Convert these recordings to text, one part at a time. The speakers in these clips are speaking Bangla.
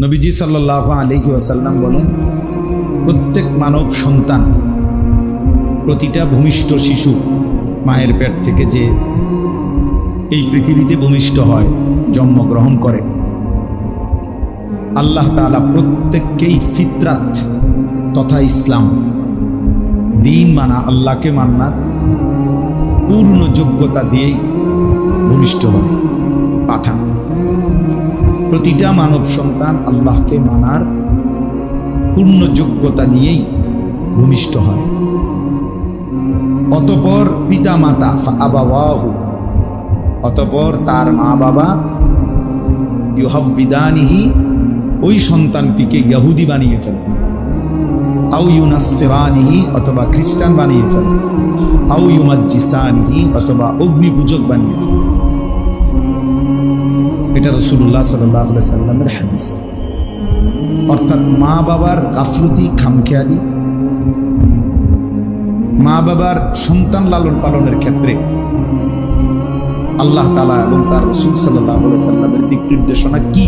নবীজি সাল্লাল্লাহু আলাইহি ওয়াসাল্লাম বলেন, প্রত্যেক মানব সন্তান, প্রতিটা ভূমিষ্ঠ শিশু মায়ের পেট থেকে যে এই পৃথিবীতে ভূমিষ্ঠ হয়, জন্মগ্রহণ করে, আল্লাহ তাআলা প্রত্যেককেই ফিতরাত তথা ইসলাম দিন মানা, আল্লাহকে মান্নার পূর্ণ যোগ্যতা দিয়েই ভূমিষ্ঠ হয়, পাঠান। প্রতিটা মানব সন্তান আল্লাহকে মানার পূর্ণ যোগ্যতা নিয়েই ভূমিষ্ঠ হয়। অতঃপর পিতা মাতা ফাআবাওয়াহু, অতঃপর তার মা বাবা ইউহাব্বিদানিহি, ওই সন্তানটিকে ইহুদি বানিয়ে ফেলে, আও ইউনাসসিরানিহি, অথবা খ্রিস্টান বানিয়ে ফেলে, আও ইউমাজ্জিসানিহি, অথবা অগ্নিপূজক বানিয়ে ফেলে। এটা রাসূলুল্লাহ সাল্লাল্লাহু আলাইহি সাল্লামের হাদিস। অর্থাৎ মা বাবার গাফলতি, খামখেয়ালি, মা বাবার সন্তান লালন পালনের ক্ষেত্রে আল্লাহ তাআলা এবং তার রাসূল সাল্লাল্লাহু আলাইহি সাল্লামের দিক নির্দেশনা কি,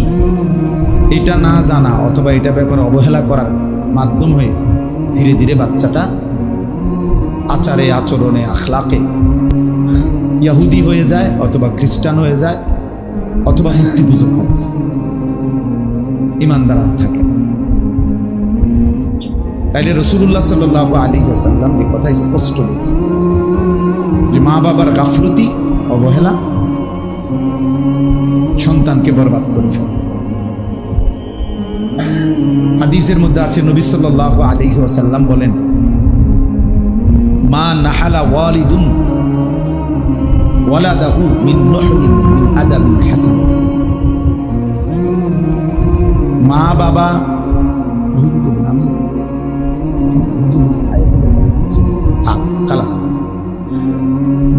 এটা না জানা অথবা এটা ব্যাপারে অবহেলা করার মাধ্যম হয়ে ধীরে ধীরে বাচ্চাটা আচারে আচরণে আখলাকে ইহুদি হয়ে যায়, অথবা খ্রিস্টান হয়ে যায়, অথবা মূর্তি পূজক হয়ে যায়, ঈমানদার থাকে। তাইলে রাসূলুল্লাহ সাল্লাল্লাহু আলাইহি ওয়াসাল্লাম এই কথা স্পষ্ট বলেছেন যে মা বাবার গাফলতি, অবহেলা সন্তানকে বরবাদ করে ফেলে। হাদিসের মধ্যে আছে, নবী সাল্লাল্লাহু আলাইহি ওয়াসাল্লাম বলেন, মা নাহালা ওয়ালিদুন ওয়ালাদাহু মিন নুহলিন মিন আদাবিন হাসান। মা বাবা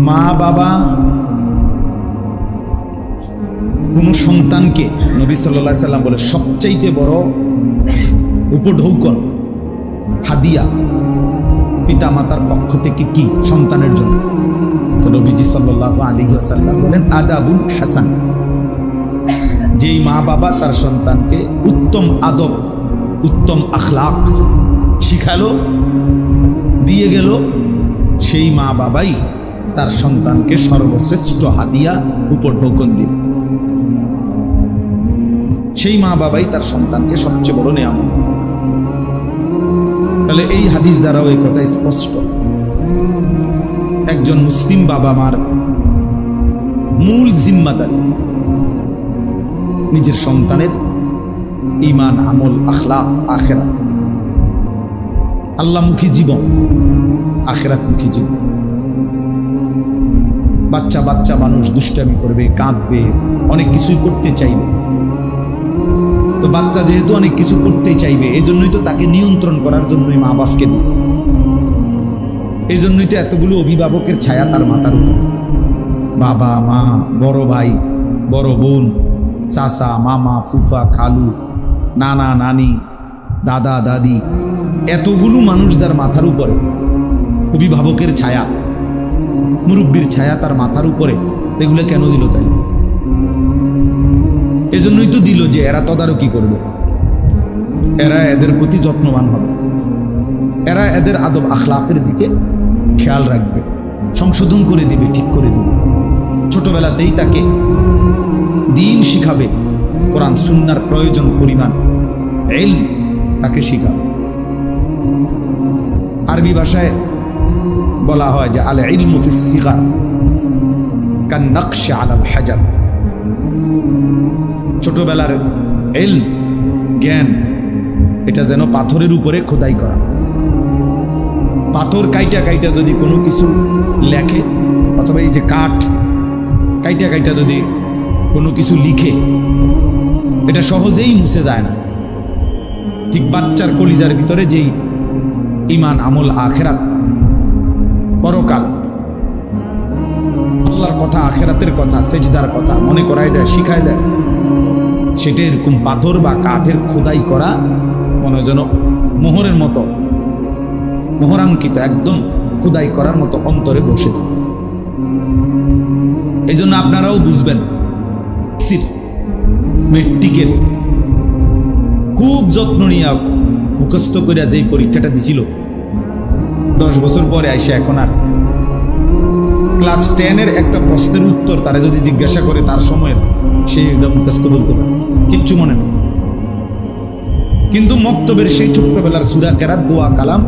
মা বাবা কোন সন্তানকে, নবী সাল্লাল্লাহু আলাইহি সাল্লাম বলে, সবচাইতে বড় উপঢৌকন, হাদিয়া পিতা মাতার পক্ষ থেকে কি সন্তানের জন্য? তো নবীজি সাল্লাল্লাহু আলাইহি ওয়াসাল্লাম বলেন, আদাবুল হাসান। যেই মা বাবা তার সন্তানকে উত্তম আদব, উত্তম আখলাক শিখালো, দিয়ে গেল, সেই মা বাবাই তার সন্তানকে সর্বশ্রেষ্ঠ হাদিয়া, উপঢৌকন দিল। সেই মা বাবাই তার সন্তানকে সবচেয়ে বড় নিয়ামত। তাহলে এই হাদিস দ্বারাও এই কথা স্পষ্ট, একজন মুসলিম বাবা মার মূল জিম্মাদারি নিজের সন্তানের ঈমান, আমল, আখলাক, আখিরাত, আল্লাহমুখী জীবন, আখিরাতমুখী জীবন। বাচ্চা বাচ্চা মানুষ দুষ্টামি করবে, কাঁদবে, অনেক কিছুই করতে চাইবে। তো বাচ্চা যেহেতু অনেক কিছু করতে চাইবে, এই জন্যই তো তাকে নিয়ন্ত্রণ করার জন্যই মা বাপকে দিয়েছে। এই জন্যই তো এতগুলো অভিভাবকের ছায়া তার মাথার উপর। বাবা, মা, বড় ভাই, বড় বোন, চাচা, মামা, ফুফা, খালু, নানা, নানি, দাদা, দাদি, এতগুলো মানুষ যার মাথার উপরে, অভিভাবকের ছায়া, মুরব্বীর ছায়া তার মাথার উপরে, এগুলো কেন দিল? তাই এজন্যই তো দিল যে এরা তদারকি করবে, এরা এদের প্রতি যত্নবান হবে, এরা এদের আদব আখলাকের দিকে খেয়াল রাখবে, সংশোধন করে দিবে, ঠিক করে দিবে। ছোটবেলাতেই তাকে দিন শিখাবে, কোরআন সুন্নাহর প্রয়োজন পরিমাণ ইলম তাকে শিখাবে। আরবি ভাষায় বলা হয় যে আল ইলমু ফিস সিগার কান নকশ আলাল হাজার। ছোটবেলার ইলম, জ্ঞান, এটা যেন পাথরের উপরে খোদাই করা। পাথর কাইটা কাইটা যদি কোনো কিছু লেখে, অথবা এই যে কাঠ কাইটা কাইটা যদি কোনো কিছু লিখে, এটা সহজেই মুছে যায় না। ঠিক বাচ্চার কলিজার ভিতরে যেই ঈমান, আমল, আখিরাত, পরকাল, আল্লাহর কথা, আখিরাতের কথা, সেজদার কথা মনে করায় দেয়, শিখায় দেয়, সেটা এরকম পাথর বা কাঠের খোদাই করা মনে যেন মোহরের মতো, মোহরাঙ্কিত, একদম খোদাই করার মতো অন্তরে বসে যায়। এই জন্য আপনারাও বুঝবেন, মেট্রিকের খুব যত্ন নিয়ে মুখস্থ করে যেই পরীক্ষাটা দিছিল, 10 বছর পরে আইসা এখন আর ক্লাস 10-এর একটা প্রশ্নের উত্তর তারা যদি জিজ্ঞাসা করে তার সময়ের, সে এটা মুখস্থ বলতে পারে, কিচ্ছু মনে নেই। কিন্তু মক্তবের সেই ছোট্টবেলার সূরা কেরাত, দোয়া, কালাম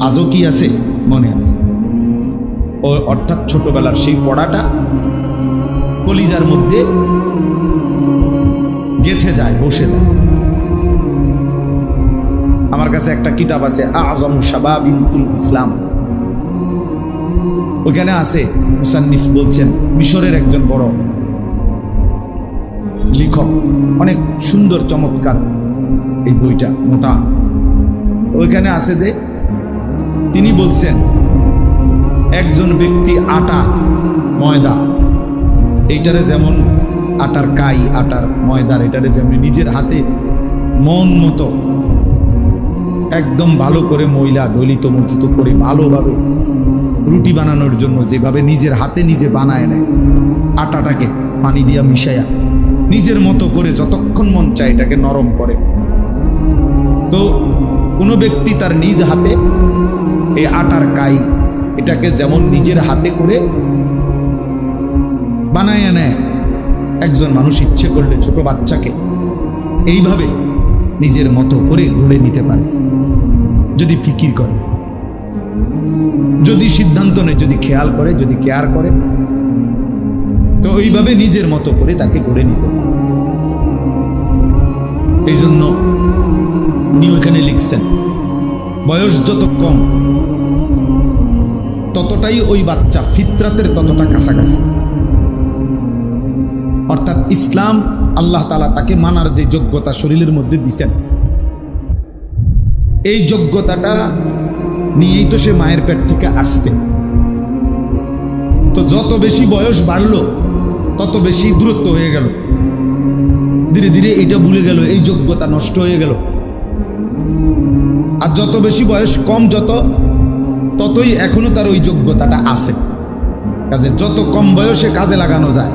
আজও কি আছে? মনে আছে। অর্থাৎ ছোটবেলার সেই পড়াটা কলিজার মধ্যে গেঁথে যায়, বসে যায়। আমার কাছে একটা কিতাব আছে, আযম শাবাবিল ইসলাম। ওখানে আছে, মুসান্নিফ বলছেন, মিশরের একজন বড় লেখক, অনেক সুন্দর চমৎকার এই বইটা, মোটা। ওইখানে আছে যে তিনি বলছেন একজন ব্যক্তি আটা, ময়দা, এইটারে যেমন আটার কাই, আটার ময়দার এটারে যেমন নিজের হাতে মন মতো একদম ভালো করে ময়লা দলিত মঞ্চিত করে ভালোভাবে রুটি বানানোর জন্য যেভাবে নিজের হাতে নিজে বানায় নেয়, আটাটাকে পানি দিয়া মিশাইয়া নিজের মতো করে যতক্ষণ মন চায় এটাকে নরম করে, তো কোনো ব্যক্তি তার নিজ হাতে এই আটার কাই এটাকে যেমন নিজের হাতে করে বানায় নেয়, একজন মানুষ ইচ্ছে করলে ছোট বাচ্চাকে এইভাবে নিজের মতো করে গড়ে নিতে পারে, যদি ফিকির করে, যদি সিদ্ধান্ত নেয়, যদি খেয়াল করে, যদি কেয়ার করে, তো ওইভাবে নিজের মতো করে তাকে গড়ে নিতে পারে। এই জন্য উনি ওইখানে লিখছেন, বয়স যত কম ততটাই ওই বাচ্চা ফিতরাতের ততটা কাছাকাছি। অর্থাৎ ইসলাম, আল্লাহ তাআলা তাকে মানার যে যোগ্যতা শরীরের মধ্যে দিছেন, এই যোগ্যতাটা নিয়েই তো সে মায়ের পেট থেকে আসছে। তো যত বেশি বয়স বাড়লো তত বেশি দূরত্ব হয়ে গেল, ধীরে ধীরে এটা ভুলে গেল, এই যোগ্যতা নষ্ট হয়ে গেল। আর যত বেশি বয়স কম, ততই এখনো তার ওই যোগ্যতাটা আছে। কাজে যত কম বয়সে কাজে লাগানো যায়,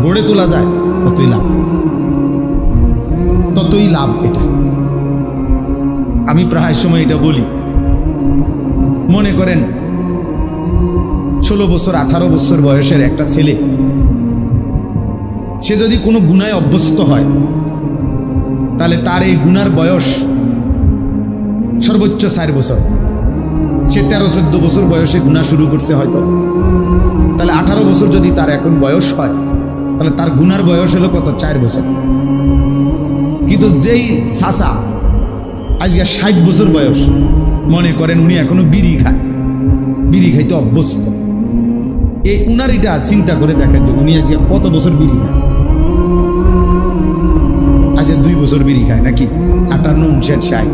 গড়ে তোলা যায়, ততই লাভ, ততই লাভ। এটা আমি প্রায় সময় এটা বলি। মনে করেন 16 বছর 18 বছর বয়সের একটা ছেলে, সে যদি কোনো গুনায় অভ্যস্ত হয়, তাহলে তার এই গুনার বয়স সর্বোচ্চ 4 বছর। সে 13-14 বছর বয়সে গুনাহ শুরু করছে হয়তো, তাহলে 18 বছর যদি তার এখন বয়স হয়, তাহলে তার গুনার বয়স হলো কত? 4 বছর। কিন্তু যেই চাচা আজকে 60 বছর বয়স, মনে করেন উনি এখনো বিড়ি খায়, বিড়ি খাইতে অভ্যস্ত, এই উনার এটা চিন্তা করে দেখেন যে উনি আজকে কত বছর বিড়ি খায়। আজকে 2 বছর বিড়ি খায় নাকি? 58, 59, 60।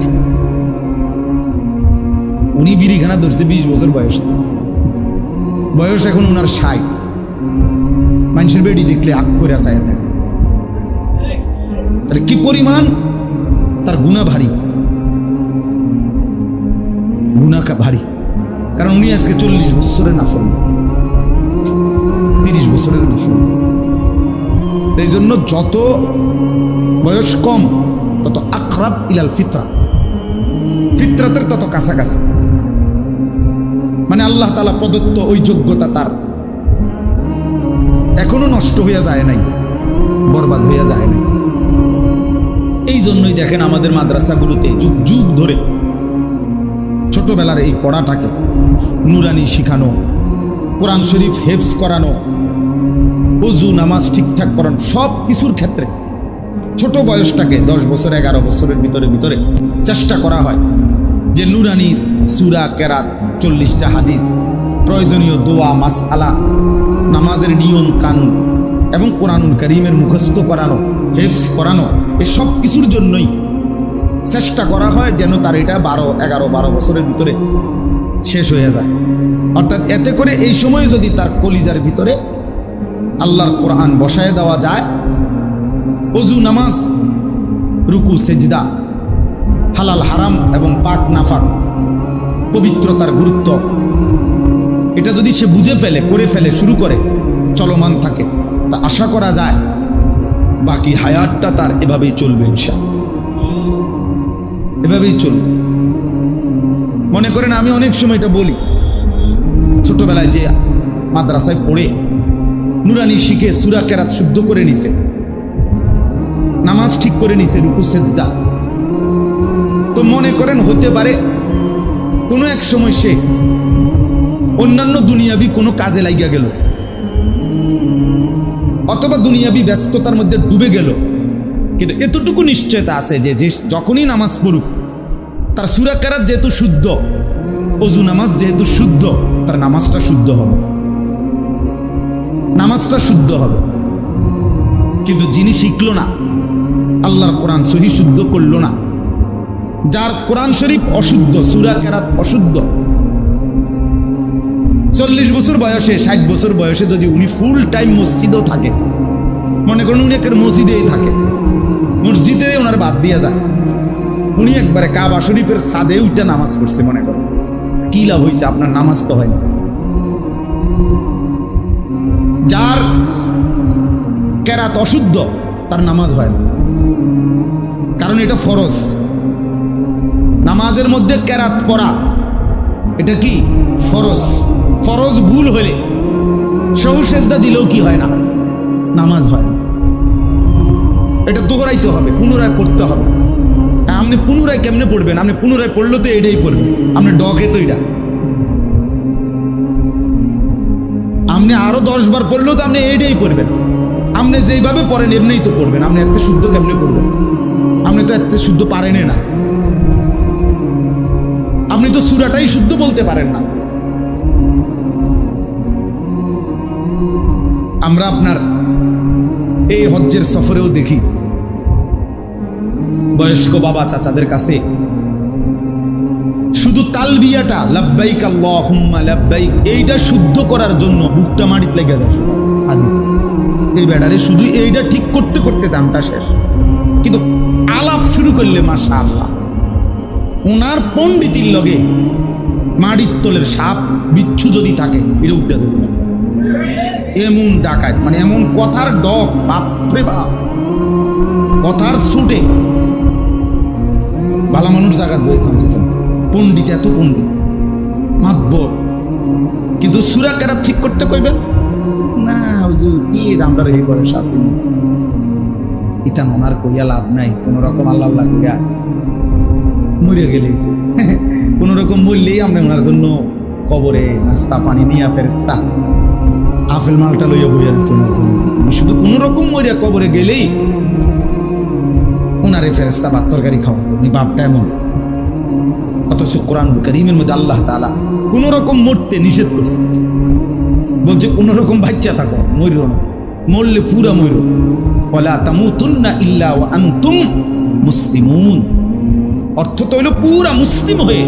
উনি বিড়িখানা ধরছে 20 বছর বয়স, বয়স এখন উনার 60। মানুষের বেড়ি দেখলে আগ করে চায় থাকে। তাহলে কি পরিমাণ তার গুনাহ ভারী, গুনাহ ভারী। কারণ উনি আজকে 40 বছরের নাফরমান, 30 বছরের নাফরমান। এই জন্য যত বয়স কম তত আকরাব ইলাল ফিতরা, ফিতরাতের তত কাছাকাছি। মানে আল্লাহ তাআলা প্রদত্ত ওই যোগ্যতা তার এখনো নষ্ট হইয়া যায় নাই, বরবাদ হইয়া যায় নাই। এই জন্যই দেখেন আমাদের মাদ্রাসাগুলোতে যুগ যুগ ধরে ছোটবেলার এই পড়াটাকে নুরানি শিখানো, কোরআন শরীফ হেফজ করানো, ওযু নামাজ ঠিকঠাক করানো, সব কিছুর ক্ষেত্রে ছোট বয়সটাকে 10 বছর 11 বছরের ভিতরে চেষ্টা করা হয় যে নুরানির সূরা কেরাত, 40টা হাদিস, প্রয়োজনীয় দোয়া, মাসআলা, নামাজের নিয়ম কানুন এবং কোরআনুল কারীমের মুখস্থ করানো, হেফজ করানো, এই সব কিছুর জন্যই চেষ্টা করা হয় যেন তার এটা 12 বছরের ভিতরে শেষ হয়ে যায়। অর্থাৎ এতে করে এই সময়ে যদি তার কলিজার ভিতরে আল্লাহর কোরআন বসায় দেওয়া যায়, ওযু নামাজ, রুকু সেজদা, হালাল হারাম এবং পাক নাফাক, পবিত্রতার গুরুত্ব, এটা যদি সে বুঝে ফেলে, করে ফেলে, শুরু করে, চলমান থাকে, তা আশা করা যায় বাকি হায়াতটা তার এভাবেই চলবে ইনশাআল্লাহ। এইভাবেই চলবে। মনে করেন আমি অনেক সময় এটা বলি, ছোটবেলায় যে মাদ্রাসায় পড়ে নুরানি শিখে সূরা কেরাত শুদ্ধ করে নিছে, নামাজ ঠিক করে নিছে, রুকু সেজদা, তো মনে করেন হতে পারে কোনো এক সময় সে অন্যান্য দুনিয়াবি কোনো কাজে লাগিয়া গেল, অথবা দুনিয়াবি ব্যস্ততার মধ্যে ডুবে গেল, কিন্তু এতটুকু নিশ্চয়তা আছে যে যখনই নামাজ পড়ুক তার সূরা কেরাত যেহেতু শুদ্ধ, ওযু নামাজ যেহেতু শুদ্ধ, তার নামাজটা শুদ্ধ হবে, নামাজটা শুদ্ধ হবে। কিন্তু যিনি শিখলো না, আল্লাহর কোরআন সহি শুদ্ধ করলো না, যার কোরআন শরীফ অশুদ্ধ, সূরা কেরাত অশুদ্ধ, 40 বছর বয়সে 60 বছর বয়সে যদি উনি ফুল টাইম মসজিদেও থাকে, মনে করেন উনি একের মসজিদেই থাকে, মসজিদে ওনার বাদ দিয়ে যায়, উনি একবারে কাবা শরীফের ছাদে উঠে নামাজ পড়ছে, মনে করেন কি লাভ হয়েছে? আপনার নামাজ তো হয় না। যার কেরাত অশুদ্ধ তার নামাজ হয় না, কারণ এটা ফরজ। নামাজের মধ্যে কেরাত পড়া এটা কি ফরজ। ফরজ ভুল হলে সহু সেজদা দিলেও কি হয় না? নামাজ হয় না। এটা দোহরাইতে হবে, পুনরায় পড়তে হবে। আপনি পুনরায় কেমনে পড়বেন? আপনি পুনরায় পড়লে তো এটাই পড়বেন, আপনি ডকে তো এটা। আপনি আরো 10 বার পড়লেও তো আপনি এইটাই পড়বেন। আপনি যেইভাবে পড়েন এমনিই তো পড়বেন। আপনি এত শুদ্ধ কেমনে পড়বেন? আপনি তো এত শুদ্ধ পারেনই না। আপনি তো সূরাটাই শুদ্ধ বলতে পারেন না। আমরা আপনার এই হজ্জের সফরেও দেখি বয়স্ক বাবা চাচাদের কাছে শুধু তালবিয়াটা লাব্বাইক আল্লাহুম্মা লাব্বাইক এইটা শুদ্ধ করার জন্য বুকটা মাটিতে লেগে যায়। হাজির এই বেড়ারে শুধু এইটা ঠিক করতে করতে দামটা শেষ, কিন্তু আলাপ শুরু করলে মাশাআল্লাহ ওনার পণ্ডিতির লগে মাটির তলের সাপ বিচ্ছু যদি থাকে এটা উঠতে যাবে না। এমন ডাকাত, মানে এমন কথার ডক, বাপরে বাপ, কথার ছুটে ভালো মানুষ জাগাত বই থামছে। পণ্ডিত, এত পণ্ডিত মাতবর, কিন্তু সূরা কেরাত ঠিক করতে কইবেন না। হুজুর কি আমরা এই বয়স আছি, ইতান ওনার কইয়া লাভ নাই। কোন রকম আল্লাহ আল্লাহ কইয়া মরে গেলেছে, কোন রকম মরলেই আমরা ওনার জন্য কবরে নাস্তা পানি নিয়ে ফেরেস্তা আপেল মালটা লইয়া বইয়া দিচ্ছে ওনার জন্য। শুধু কোন রকম মরিয়া কবরে গেলেই ওনারে ফেরেস্তা ভাত তরকারি খাওয়া, উনি বাপটা এমন। অথচ কোরআনুল কারীমের মধ্যে আল্লাহ তাআলা কোন রকম মরতে নিষেধ করছে, বলছে কোন রকম বাচ্চা থাকো, মরিও না, মরলে পুরা মরিও। ওয়ালা তামুতুন্না ইল্লা ওয়া আনতুম মুসলিমুন, অর্থ তো হইল পুরা মুসলিম হয়ে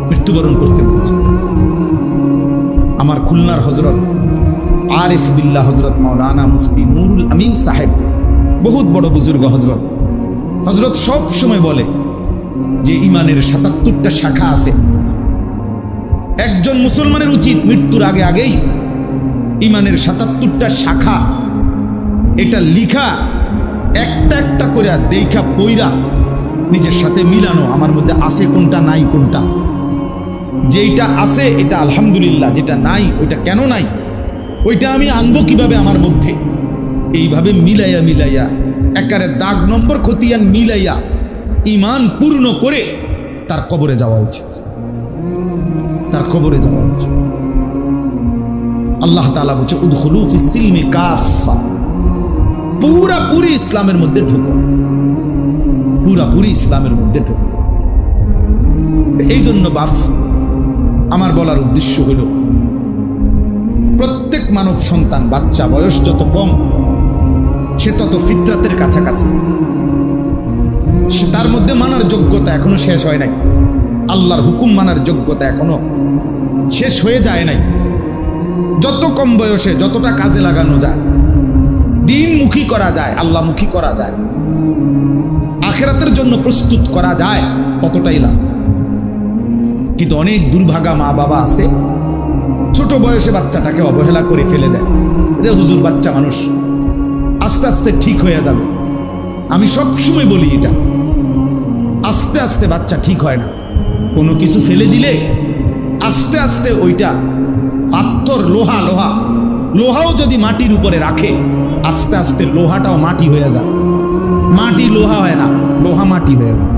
মৃত্যুবরণ করতে বলছে। আমার খুলনার হযরত আরিফ বিল্লাহ হযরত মাওলানা মুফতি নুরুল আমিন সাহেব, বহুত বড় বুজুর্গ হযরত, হযরত সব সময় বলে যে ইমানের ৭৭টা শাখা আছে। একজন মুসলমানের উচিত মৃত্যুর আগে আগেই ইমানের ৭৭টা শাখা এটা লিখা, একটা একটা করে দেখা পইরা নিজের সাথে মিলানো, আমার মধ্যে আছে কোনটা নাই কোনটা, যেইটা আছে এটা আলহামদুলিল্লাহ, যেটা নাই ওইটা কেন নাই, ওইটা আমি আনবো কিভাবে আমার মধ্যে, এইভাবে মিলাইয়া মিলাইয়া একারে দাগ নম্বর খতিয়ান মিলাইয়া ইমান পূর্ণ করে তার কবরে যাওয়া উচিত, তার কবরে যাওয়া উচিত। আল্লাহ তাআলা বলছে উদখুলু ফিস সিলমি কাফা, পুরাপুরি ইসলামের মধ্যে ঢুকো, পুরাপুরি ইসলামের মধ্যে ঢুকো। এই জন্য বাপ আমার বলার উদ্দেশ্য হলো প্রত্যেক মানব সন্তান, বাচ্চা বয়স যত কম সে তত ফিতরাতের কাছাকাছি, সে তার মধ্যে মানার যোগ্যতা এখনো শেষ হয় নাই, আল্লাহর হুকুম মানার যোগ্যতা এখনো শেষ হয়ে যায় নাই। যত কম বয়সে যতটা কাজে লাগানো যায়, দ্বীনমুখী করা যায়, আল্লাহমুখী করা যায়, আখিরাতের জন্য প্রস্তুত করা যায়, ততটাই লাভ। কিন্তু অনেক দুর্ভাগা মা বাবা আছে ছোট বয়সে বাচ্চাটাকে অবহেলা করে ফেলে দেয়, যে হুজুর বাচ্চা মানুষ আস্তে আস্তে ঠিক হয়ে যাবে। আমি সবসময় বলি এটা আস্তে আস্তে বাচ্চা ঠিক হয় না। কোনো কিছু ফেলে দিলে আস্তে আস্তে ওইটা পাথর, লোহাও যদি মাটির উপরে রাখে আস্তে আস্তে লোহাটাও মাটি হয়ে যায়। মাটি লোহা হয় না, লোহা মাটি হয়ে যায়,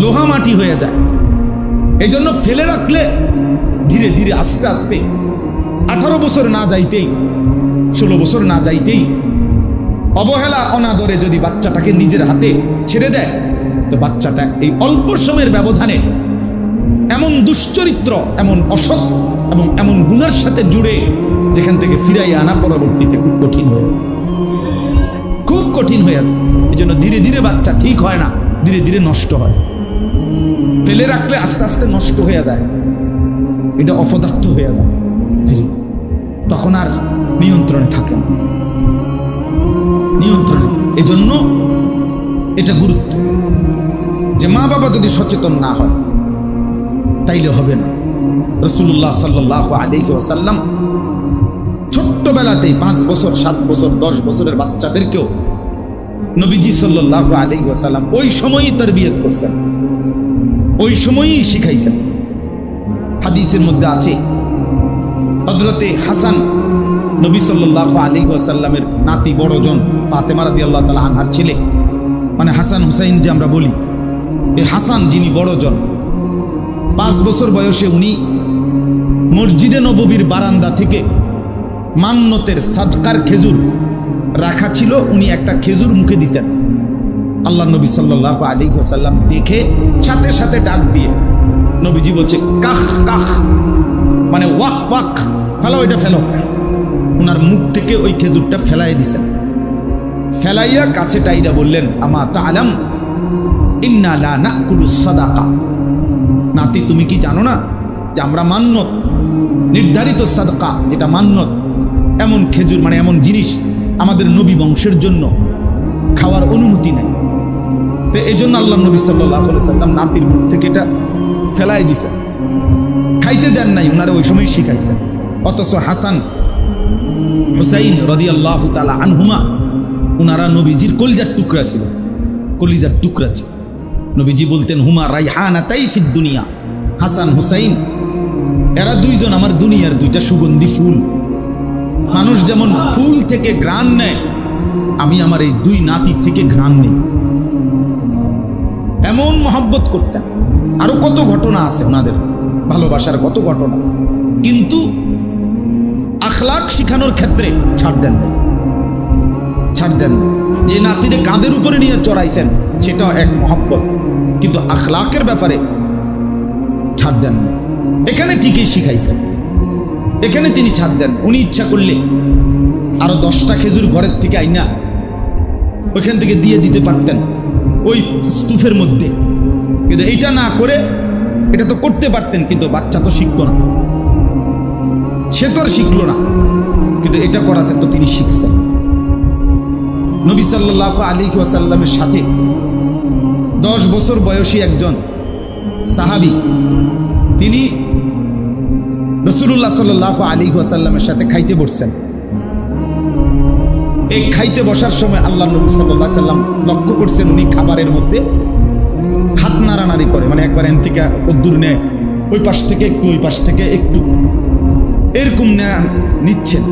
লোহা মাটি হয়ে যায়। এই জন্য ফেলে রাখলে ধীরে ধীরে আস্তে আস্তে 18 বছর না যাইতেই, 16 বছর না যাইতেই অবহেলা অনাদরে যদি বাচ্চাটাকে নিজের হাতে ছেড়ে দেয়, তো বাচ্চাটা এই অল্প সময়ের ব্যবধানে এমন দুশ্চরিত্র, এমন অসৎ এবং এমন গুণের সাথে জুড়ে, যেখান থেকে ফিরাইয়া আনা পরবর্তীতে খুব কঠিন হয়ে যায়, খুব কঠিন হয়ে যায়। এই জন্য ধীরে ধীরে বাচ্চা ঠিক হয় না, ধীরে ধীরে নষ্ট হয়। ফেলে রাখলে আস্তে আস্তে নষ্ট হয়ে যায়, এটা অপদার্থ হয়ে যায় ধীরে, তখন আর নিয়ন্ত্রণে থাকে না, নিয়ন্ত্রণে। এজন্য এটা গুরুত্ব যে মা বাবা যদি সচেতন না হয় তাইলে হবে না। রাসূলুল্লাহ সাল্লাল্লাহু আলাইহি ওয়াসাল্লাম ছোট্টবেলাতেই 5 বছর, 7 বছর, 10 বছরের বাচ্চাদেরকেও নবীজি সাল্লাল্লাহু আলাইহি ওয়াসাল্লাম ওই সময়ই তারবিয়ত করছেন, ওই সময়ই শিখাইছেন। হাদিসের মধ্যে আছে হযরতে হাসান নবী সাল্লাল্লাহু আলাইহি ওয়াসাল্লামের নাতি, বড়জন, ফাতেমা রাদিয়াল্লাহু তাআলা আনহার ছেলে, মানে হাসান হুসাইন যে আমরা বলি, এই হাসান যিনি বড়জন, 5 বছর বয়সে উনি মসজিদে নববীর বারান্দা থেকে মান্নতের সাদকার খেজুর রাখা ছিল, উনি একটা খেজুর মুখে দিছেন। আল্লাহ নবী সাল্লাল্লাহু আলাইহি ওয়াসাল্লাম দেখে সাথে সাথে ডাক দিয়ে নবীজি বলছে কাখ কাখ, মানে ওয়াক ওয়াক, ফেলো এটা ফেলো। ওনার মুখ থেকে ওই খেজুরটা ফেলাই দিছেন। ফেলাইয়া কাছে টাইরা বললেন, আমা তাআলাম ইন্না লা নাকুলু সাদাকা, নাতি তুমি কি জানো না যে আমরা মান্নত, নির্ধারিত সাদকা যেটা মান্নত, এমন খেজুর মানে এমন জিনিস আমাদের নবী বংশের জন্য খাওয়ার অনুমতি নেই। তো এই জন্য আল্লাহ নবী সাল্লাল্লাহু আলাইহি সাল্লাম নাতির মুখ থেকে এটা ফেলাই দিছেন, খাইতে দেন নাই, ওনারা ওই সময় শিখাইছেন। অথচ হাসান হুসাইন রাদিয়াল্লাহু তাআলা আনহুমা, ওনারা নবীজির কলিজার টুকরা ছিল, কলিজার টুকরা ছিল। নবীজি বলতেন হুমা রাইহানাতাই ফিদ দুনিয়া, হাসান হুসাইন এরা দুইজন আমার দুনিয়ার দুইটা সুগন্ধি ফুল। মানুষ যেমন ফুল থেকে ঘ্রাণ নেয়, আমি আমার এই দুই নাতি থেকে ঘ্রাণ নেই। এমন মহব্বত করতেন। আরো কত ঘটনা আছে ওনাদের ভালোবাসার, কত ঘটনা, কিন্তু আখলাক শিখানোর ক্ষেত্রে ছাড় দেন নাই, ছাড় দেন। যে নাতিরে কাঁধের উপরে নিয়ে চড়াইছেন সেটাও এক মহব্বত, কিন্তু আখলাকের ব্যাপারে ছাড় দেন না। এখানে ঠিকই শিখাইছেন, এখানে তিনি ছাড় দেন। উনি ইচ্ছা করলে আরো 10টা খেজুর ঘরের থেকে আইনা ওইখান থেকে দিয়ে দিতে পারতেন ওই স্তূপের মধ্যে, কিন্তু এইটা না করে, এটা তো করতে পারতেন, কিন্তু বাচ্চা তো শিখতো না, সে তো আর শিখলো না, কিন্তু এটা করাতে তো তিনি শিখছেন। নবী সাল্লাল্লাহু আলাইহি ওয়াসাল্লামের সাথে 10 বছর বয়সী একজন সাহাবী, তিনি রাসূলুল্লাহ সাল্লাল্লাহু আলাইহি ওয়াসাল্লামের সাথে খাইতে বসছেন। এই খাইতে বসার সময় আল্লাহ নবী সাল্লাল্লাহু আলাইহি ওয়াসাল্লাম লক্ষ্য করছেন উনি খাবারের মধ্যে হাত নাড়ানাড়ি করে, মানে একবার এন থেকে দূর নেয়, ওই পাশ থেকে একটু, ওই পাশ থেকে একটু, এরকম নিচ্ছেন।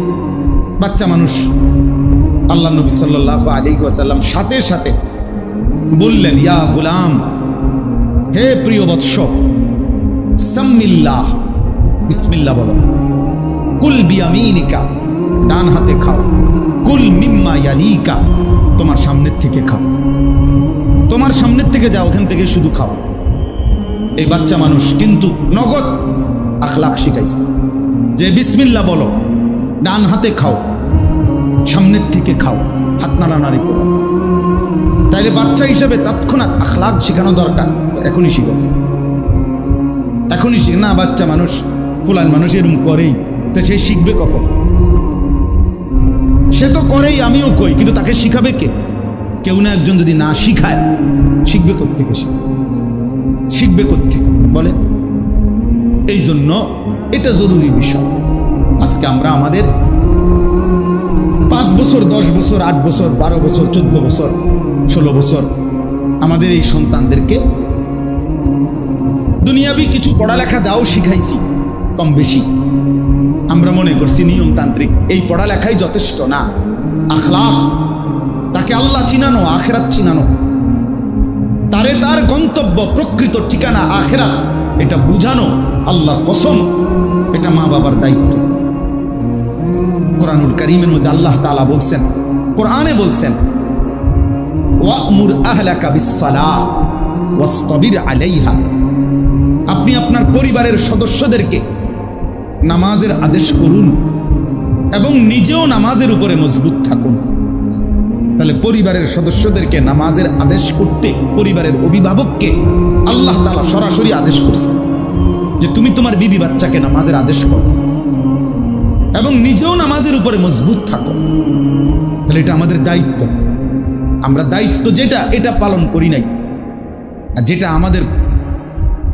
বাচ্চা মানুষ। আল্লাহ নবী সাল্লাল্লাহু আলাইহি ওয়াসাল্লাম সাথে সাথে বললেন, ইয়া গুলাম, হে প্রিয় বৎস, সাম্মিল্লাহ, বিসমিল্লাহ বলো, কুল বিয়ামিনিকা, ডান হাতে খাও, কুল মিম্মা ইয়ালিকা, তোমার সামনের থেকে খাও, তোমার সামনের থেকে যাও, ওখান থেকে শুধু খাও। এই বাচ্চা মানুষ কিন্তু নগদ আখলাক শিখাইছে যে বিসমিল্লাহ বলো, ডান হাতে খাও, সামনের থেকে খাও, হাত নাড়ানাড়ি করো। তাইলে বাচ্চা হিসেবে তৎক্ষণাৎ আখলাক শেখানো দরকার, এখনই শিখাইছে, এখনই শিখ না। বাচ্চা মানুষ, ফুলান মানুষ এরকম করেই, তো সে শিখবে কখন? সে তো করেই, আমিও কই, কিন্তু তাকে শিখাবে কে? কেউ না একজন যদি না শিখায়, শিখবে কোত্থেকে? শিখবে কোত্থেকে বলে? এই জন্য এটা জরুরি বিষয়। আজকে আমরা আমাদের 5 বছর, 10 বছর, 8 বছর, 12 বছর, 14 বছর, 16 বছর আমাদের এই সন্তানদেরকে দুনিয়াবি কিছু পড়ালেখা যাও শিখাইছি কম বেশি, আমরা মনে করছি নিয়মতান্ত্রিক এই পড়ালেখাই যথেষ্ট না। আখলাক, তাকে আল্লাহ চিনানো, আখেরাত চিনানো, তারে তার গন্তব্য প্রকৃত ঠিকানা আখেরাত এটা বুঝানো, আল্লাহর কসম এটা মা বাবার দায়িত্ব। কোরআনুল কারীমের মধ্যে আল্লাহ তাআলা বলছেন, কোরআনে বলছেন, ওয়া'মুর আহলাকা বিস-সালাহ ওয়াসতাবির আলাইহা, আপনি আপনার পরিবারের সদস্যদেরকে নামাজের আদেশ করুন এবং নিজেও নামাজের উপরে মজবুত থাকুন। তাহলে পরিবারের সদস্যদেরকে নামাজের আদেশ করতে পরিবারের অভিভাবককে আল্লাহ তাআলা সরাসরি আদেশ করছেন যে তুমি তোমার বিবি বাচ্চাকে নামাজের আদেশ করো এবং নিজেও নামাজের উপরে মজবুত থাকো। তাহলে এটা আমাদের দায়িত্ব। আমরা দায়িত্ব যেটা এটা পালন করি নাই, আর যেটা আমাদের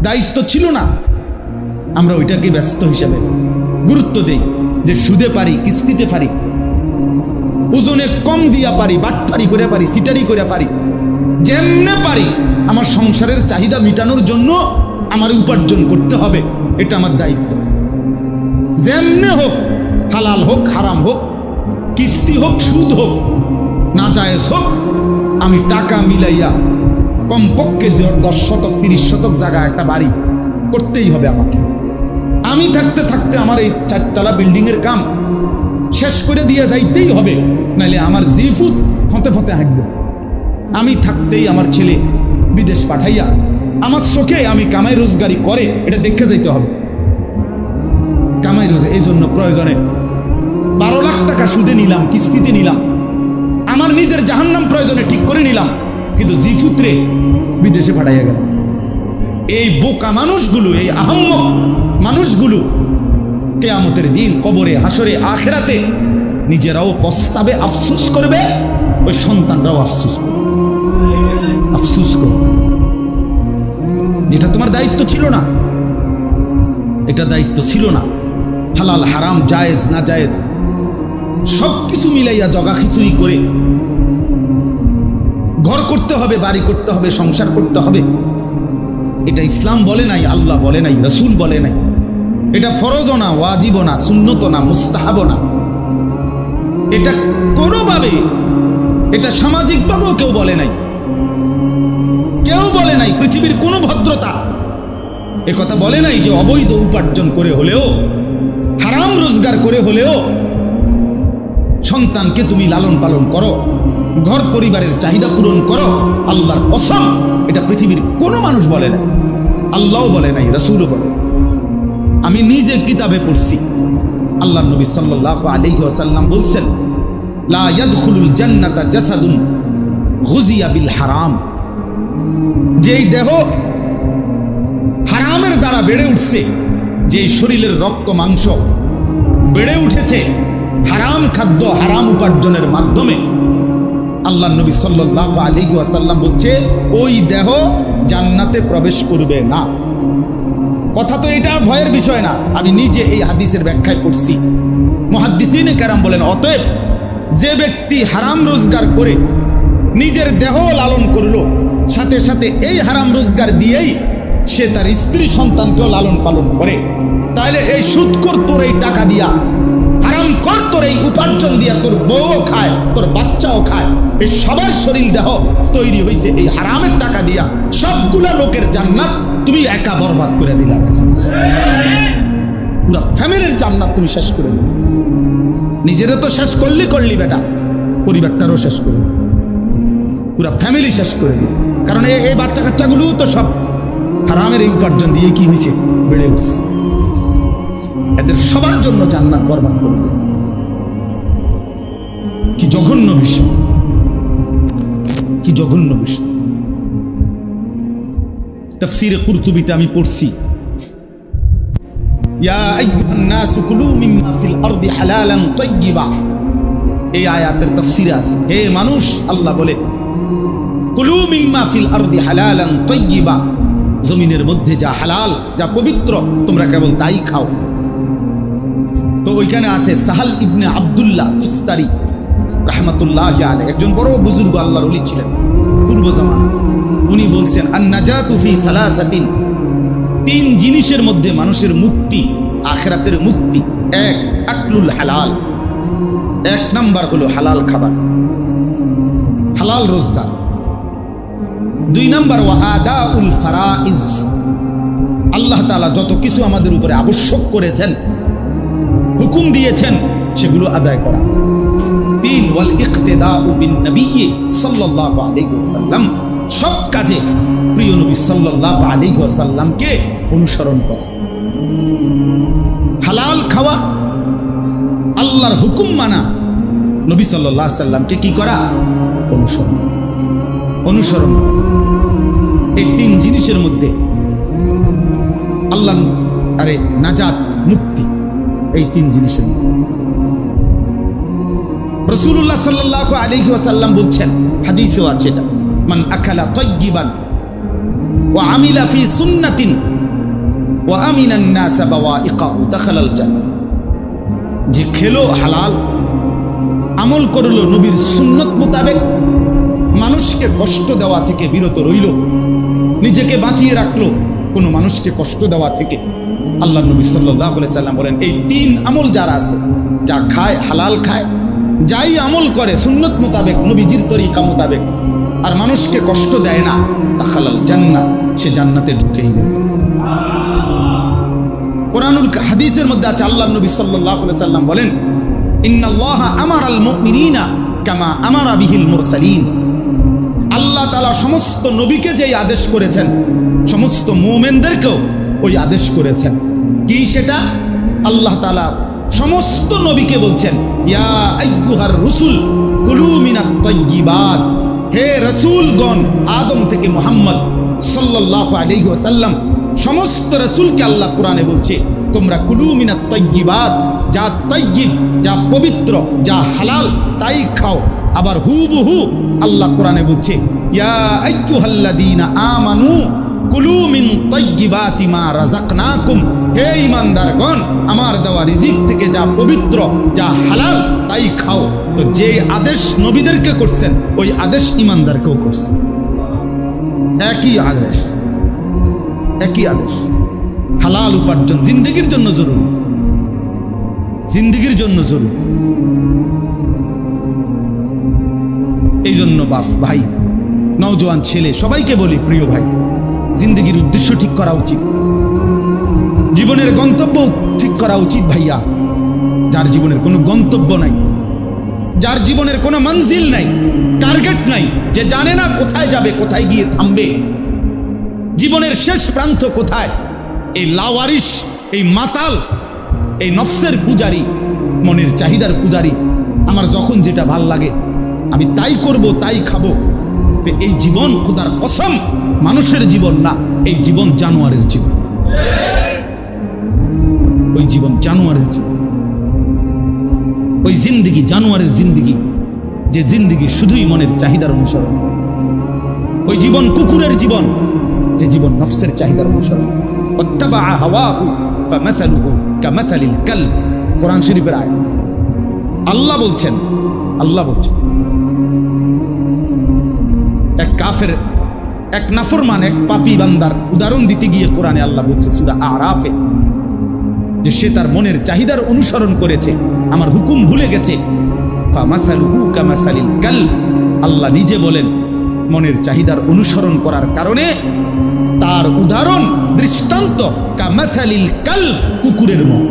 দায়িত্ব ছিল না আমরা ওইটাকে ব্যস্ত হিসাবে গুরুত্ব দেই, যে সুদে পারি, কিস্তিতে পারি, ওজনে কম দিয়া পারি, বাটপারি করে পারি, সিটারি করে পারি, যেমনে পারি আমার সংসারের চাহিদা মেটানোর জন্য আমার উপার্জন করতে হবে, এটা আমার দায়িত্ব। যেমনে হোক, হালাল হোক হারাম হোক, কিস্তি হোক সুদ হোক, নাজায়েজ হোক, আমি টাকা মিলাইয়া কমপক্ষে 10 শতক 30 শতক জায়গা একটা বাড়ি করতেই হবে আমাকে। আমি থাকতে থাকতে আমার এই 4 তলা বিল্ডিং এর কাম শেষ করে দিয়ে যাইতেই হবে, নাইলে আমার জিফুত ফতে ফতে হাঁটবে। আমি থাকতেই আমার ছেলে বিদেশ পাঠাইয়া আমার চোখে আমি কামাই রোজগারি করে এটা দেখে যাইতে হবে। কামাই রোজগার এই জন্য প্রয়োজনে 12 লাখ টাকা সুদে নিলাম, কিস্তিতে নিলাম, আমার নিজের জাহান্নাম প্রয়োজনে ঠিক করে নিলাম, কিন্তু জিফুত্রে বিদেশে পাঠাইয়া গেল। এই বোকা মানুষগুলো, এই আহম্মক মানুষগুলো কিয়ামতের দিন কবরে, হাসরে, আখিরাতে নিজেরাও পস্তাবে, আফসোস করবে, ওই সন্তানরাও আফসোস করবে। আফসোস করবে, যেটা তোমার দায়িত্ব ছিল না, এটা দায়িত্ব ছিল না। হালাল হারাম, জায়েজ না জায়েজ সবকিছু মিলাইয়া জগা খিচুড়ি করে ঘর করতে হবে, বাড়ি করতে হবে, সংসার করতে হবে, এটা ইসলাম বলে নাই, আল্লাহ বলে নাই, রাসূল বলে নাই। এটা ফরজও না, ওয়াজিবও না, সুন্নতও না, মুস্তাহাবও না। এটা কোনোভাবে, এটা সামাজিকভাবেও কেউ বলে নাই, কেউ বলে নাই। পৃথিবীর কোনো ভদ্রতা একথা বলে নাই যে অবৈধ উপার্জন করে হলেও, হারাম রোজগার করে হলেও সন্তানকে তুমি লালন পালন করো, ঘর পরিবারের চাহিদা পূরণ করো। আল্লাহর কসম এটা পৃথিবীর কোনো মানুষ বলে না, আল্লাহও বলে নাই, রাসূলও বলে। আমি নিজে কিতাবে পড়ছি, আল্লাহর নবী সাল্লাল্লাহু আলাইহি ওয়াসাল্লাম বলছেন, লা ইয়াদখুলুল জান্নাতা জাসাদুন গুযিয়া বিল হারাম, যেই দেহ হারামের দ্বারা বেড়ে উঠছে, যেই শরীরের রক্ত মাংস বেড়ে উঠেছে হারাম খাদ্য, হারাম উপার্জনের মাধ্যমে, আল্লাহর নবী সাল্লাল্লাহু আলাইহি ওয়াসাল্লাম বলছে ওই দেহ জান্নাতে প্রবেশ করবে না। কথা তো এটা ভয়ের বিষয় না, আমি নিজে এই হাদিসের ব্যাখ্যায় পড়ছি। মুহাদ্দিসিনে কেরাম বলেন, অতএব যে ব্যক্তি হারাম রোজগার করে নিজের দেহ লালন করলো, সাথে সাথে এই হারাম রোজগার দিয়েই সে তার স্ত্রী সন্তানকেও লালন পালন করে, তাহলে এই সুদখোর তোর এই টাকা দিয়া, হারাম কর তোর এই উপার্জন দিয়া তোর বউও খায়, তোর বাচ্চাও খায়, এই সবার শরীর দেহ তৈরি হয়েছে এই হারামের টাকা দিয়া। সবগুলা লোকের জান্নাত তুমি একা বরবাদ করে দিলা, পুরা ফ্যামিলির জান্নাত তুমি শেষ করে দিলে। নিজেরও তো শেষ করলি বেটা, পরিবারটারও শেষ করলি, পুরা ফ্যামিলি শেষ করে দিল। কারণ এই বাচ্চা কাচ্চাগুলো তো সব হারামের এই উপার্জন দিয়ে কি হয়েছে, বেড়ে উঠছে। এদের সবার জন্য জান্নাত বরবাদ করে দিল। কি জঘন্য বিষয়, কি জঘন্য বিষয়। তাফসীরে কুরতুবীতে আমি পড়ছি, ইয়া আইয়ুহান নাসু কুলু মিম্মা ফিল আরদি হালালান তাইয়্যিবা, এই আয়াতের তাফসীরে আছে, হে মানুষ, আল্লাহ বলে কুলু মিম্মা ফিল আরদি হালালান তাইয়্যিবা, জমিনের মধ্যে যা হালাল, যা পবিত্র, তোমরা কেবল তাই খাও। তো ওইখানে আছে সাহাল ইবনে আব্দুল্লাহ তুস্তারি রাহমাতুল্লাহি আলাইহি, একজন বড় বুজুর্গ আল্লাহর ওলি ছিলেন পূর্ব জামানা। উনি বলছেন আন-নাজাতু ফি সালাসাতিন, তিন জিনিসের মধ্যে মানুষের মুক্তি, আখিরাতের মুক্তি। এক, আকলুল হালাল, এক নাম্বার হলো হালাল খাবার, হালাল রোজগার। দুই নাম্বার ওয়া আদাউল ফারাইজ, আল্লাহ তাআলা যত কিছু আমাদের উপরে আবশ্যক করেছেন, হুকুম দিয়েছেন, সেগুলো আদায় করা। তিন, ওয়াল ইকতিদাউ বিন নবী সাল্লাল্লাহু আলাইহি ওয়াসাল্লাম, সব কাজে প্রিয় নবী সাল্লাল্লাহু আলাইহি ওয়াসাল্লামকে অনুসরণ করা। হালাল খাওয়া, আল্লাহর হুকুম মানা, নবী সাল্লাল্লাহু আলাইহি ওয়াসাল্লামকে কি করা? অনুসরণ। অনুসরণ এই তিন জিনিসের মধ্যে আল্লাহ নাজাত, মুক্তি, এই তিন জিনিসের মধ্যে। রাসূলুল্লাহ সাল্লাল্লাহু আলাইহি ওয়াসাল্লাম বলছেন, হাদিসেও আছে এটা, মান আকালা তাইয়িবান ওয়া আমিলা ফি সুন্নাতিন ওয়া আমিনান নাস বাওয়াইকাহু দাখালাল জান্নাহ, যে খেলো হালাল, আমল করলো নবীর সুন্নত মোতাবেক, মানুষকে কষ্ট দেওয়া থেকে বিরত রইল, নিজেকে বাঁচিয়ে রাখলো কোনো মানুষকে কষ্ট দেওয়া থেকে। আল্লাহ নবী সাল্লাল্লাহু আলাইহি সাল্লাম বলেন, এই তিন আমল যারা আছে, যা খায় হালাল খায়, যাই আমল করে সুন্নত মোতাবেক, নবীজির তরিকা মোতাবেক, আর মানুষকে কষ্ট দেয় না, দাখালাল জান্নাহ, সে জান্নাতে ঢুকেই গেল। কোরআনুল হাদিসের মধ্যে আছে, আল্লাহ নবী সাল্লাল্লাহু আলাইহি সাল্লাম বলেন, ইন্নাল্লাহা আমারাল মুমিনিনা কামা আমারা বিহিল মুরসালিন, আল্লাহ তাআলা সমস্ত নবীকে যেই আদেশ করেছেন, সমস্ত মুমিনদেরকেও ওই আদেশ করেছেন। কি সেটা? আল্লাহ তাআলা সমস্ত নবীকে বলছেন, ইয়া আইয়ুহার রাসূল কুলু মিনাত তাইয়্যিবাত, হে রাসূলগণ, আদম থেকে মুহাম্মদ সাল্লাল্লাহু আলাইহি ওয়াসাল্লাম, সমস্ত রাসূলকে আল্লাহ কোরআনে বলছে, তোমরা কুলু মিনাত তাইয়্যিবাত, যা তাইয়্যিব, যা পবিত্র, যা হালাল, তাই খাও। আবার হুবহু আল্লাহ কোরআনে বলছে, ইয়া আইয়ুহাল্লাযীনা আমানু কুলু মিন তাইয়্যিবাতি মা রাযাকনাকুম, হে ঈমানদারগণ, আমার দেওয়া রিজিক থেকে যা পবিত্র, যা হালাল, তাই খাও। তো যে আদেশ নবীদেরকে করছেন, ওই আদেশ ঈমানদারকেও করছেন। একই আদেশ, একই আদেশ। হালাল উপার্জন জিন্দেগির জন্য জরুরি, জিন্দেগির জন্য জরুরি। এই জন্য বাপ, ভাই, নওজোয়ান ছেলে, সবাইকে বলি, প্রিয় ভাই, জিন্দেগির উদ্দেশ্য ঠিক করা উচিত, জীবনের গন্তব্য ঠিক করা উচিত। ভাইয়া, যার জীবনের কোনো গন্তব্য নাই, যার জীবনের কোনো মঞ্জিল নাই, টার্গেট নাই, যে জানে না কোথায় যাবে, কোথায় গিয়ে থামবে, জীবনের শেষ প্রান্ত কোথায়, এই লাওয়ারিশ, এই মাতাল, এই নফসের পূজারি, মনের চাহিদার পূজারি, আমার যখন যেটা ভাল লাগে আমি তাই করব, তাই খাবো। তো এই জীবন খোদার কসম মানুষের জীবন না, এই জীবন জানোয়ারের জীবন, ওই জীবন জানোয়ারের জীবন, ওই জিন্দিগি জানোয়ারের জিন্দিগি, যে জিন্দিগি শুধুই মনের চাহিদার অনুসরণ। ওই জীবন কুকুরের জীবন, যে জীবন নফসের চাহিদার অনুসরণ। ওয়াত্তাবা হাওয়াহু ফামাসালুহু কামাসালিল কালব, কোরআন শরীফের আয়াত। আল্লাহ বলছেন, আল্লাহ বলছেন, এক কাফের, এক নাফরমান, এক পাপী বান্দার উদাহরণ দিতে গিয়ে কোরআনে আল্লাহ বলছে সূরা আরাফে, যে সে তার মনের চাহিদার অনুসরণ করেছে, আমার হুকুম ভুলে গেছে। ফামাসালুহু কামাসালিল কালব, আল্লাহ নিজে বলেন, মনের চাহিদার অনুসরণ করার কারণে তার উদাহরণ, দৃষ্টান্ত, কামাসালিল কালব, কুকুরের মতো,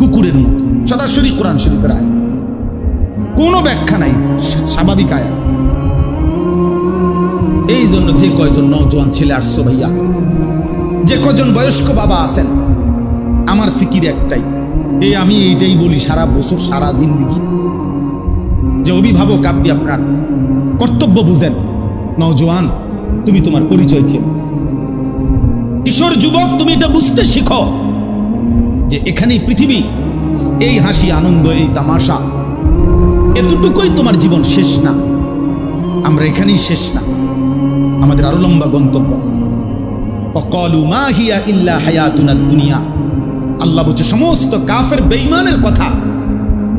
কুকুরের মতো। সরাসরি কোরআন শরীফের আয়াত, কোনো ব্যাখ্যা নাই, স্বাভাবিক আয়াত। এই জন্য যে কয়জন নওজোয়ান ছেলে আসছো ভাইয়া, যে কজন বয়স্ক বাবা আছেন, আমার ফিকির একটাই, আমি এইটাই বলি সারা বছর, সারা জিন্দেগি, যে অভিভাবক আপনি আপনার কর্তব্য বুঝেন। নওজোয়ান, তুমি তোমার পরিচয় চেনো। কিশোর যুবক, তুমি এটা বুঝতে শিখো যে এখানেই পৃথিবী, এই হাসি, আনন্দ, এই তামাশা, এতটুকুই তোমার জীবন, শেষ না। আমরা এখানেই শেষ না, আমাদের আরো লম্বা গন্তব্য আছে। ওয়াকালু মা হিয়া ইল্লা হায়াতুনাদ দুনিয়া, আল্লাহ বলছে সমস্ত কাফের বেঈমানের কথা,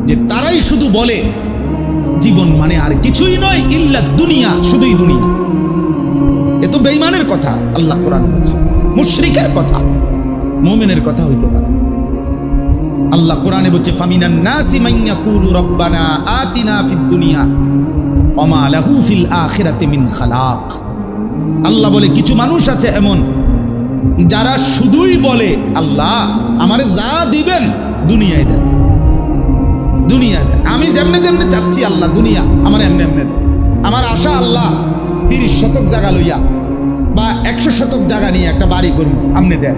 যে তারাই শুধু বলে জীবন মানে আর কিছুই নয় ইল্লা দুনিয়া, শুধুই দুনিয়া। এ তো বেঈমানের কথা, আল্লাহ কোরআন বলছে, মুশরিকের কথা, মুমিনের কথা হইতে পারে। আল্লাহ কোরআনে বলছে ফামিনান নাসি মান ইয়াকুলু রাব্বানা আতিনা ফিদ দুনিয়া ওয়া মা লাহু ফিল আখিরাতি মিন খালাক। আল্লাহ বলে কিছু মানুষ আছে এমন যারা শুধুই বলে আল্লাহ আমারে যা দিবেন দুনিয়ায় দেন, দুনিয়া দেন, আমি যেমনে যেমনে চাচ্ছি আল্লাহ দুনিয়া আমার এমনি এমনি দেন। আমার আশা আল্লাহ 30 শতক জায়গা লইয়া বা 100 শতক জায়গা নিয়ে একটা বাড়ি করব, আপনি দেন।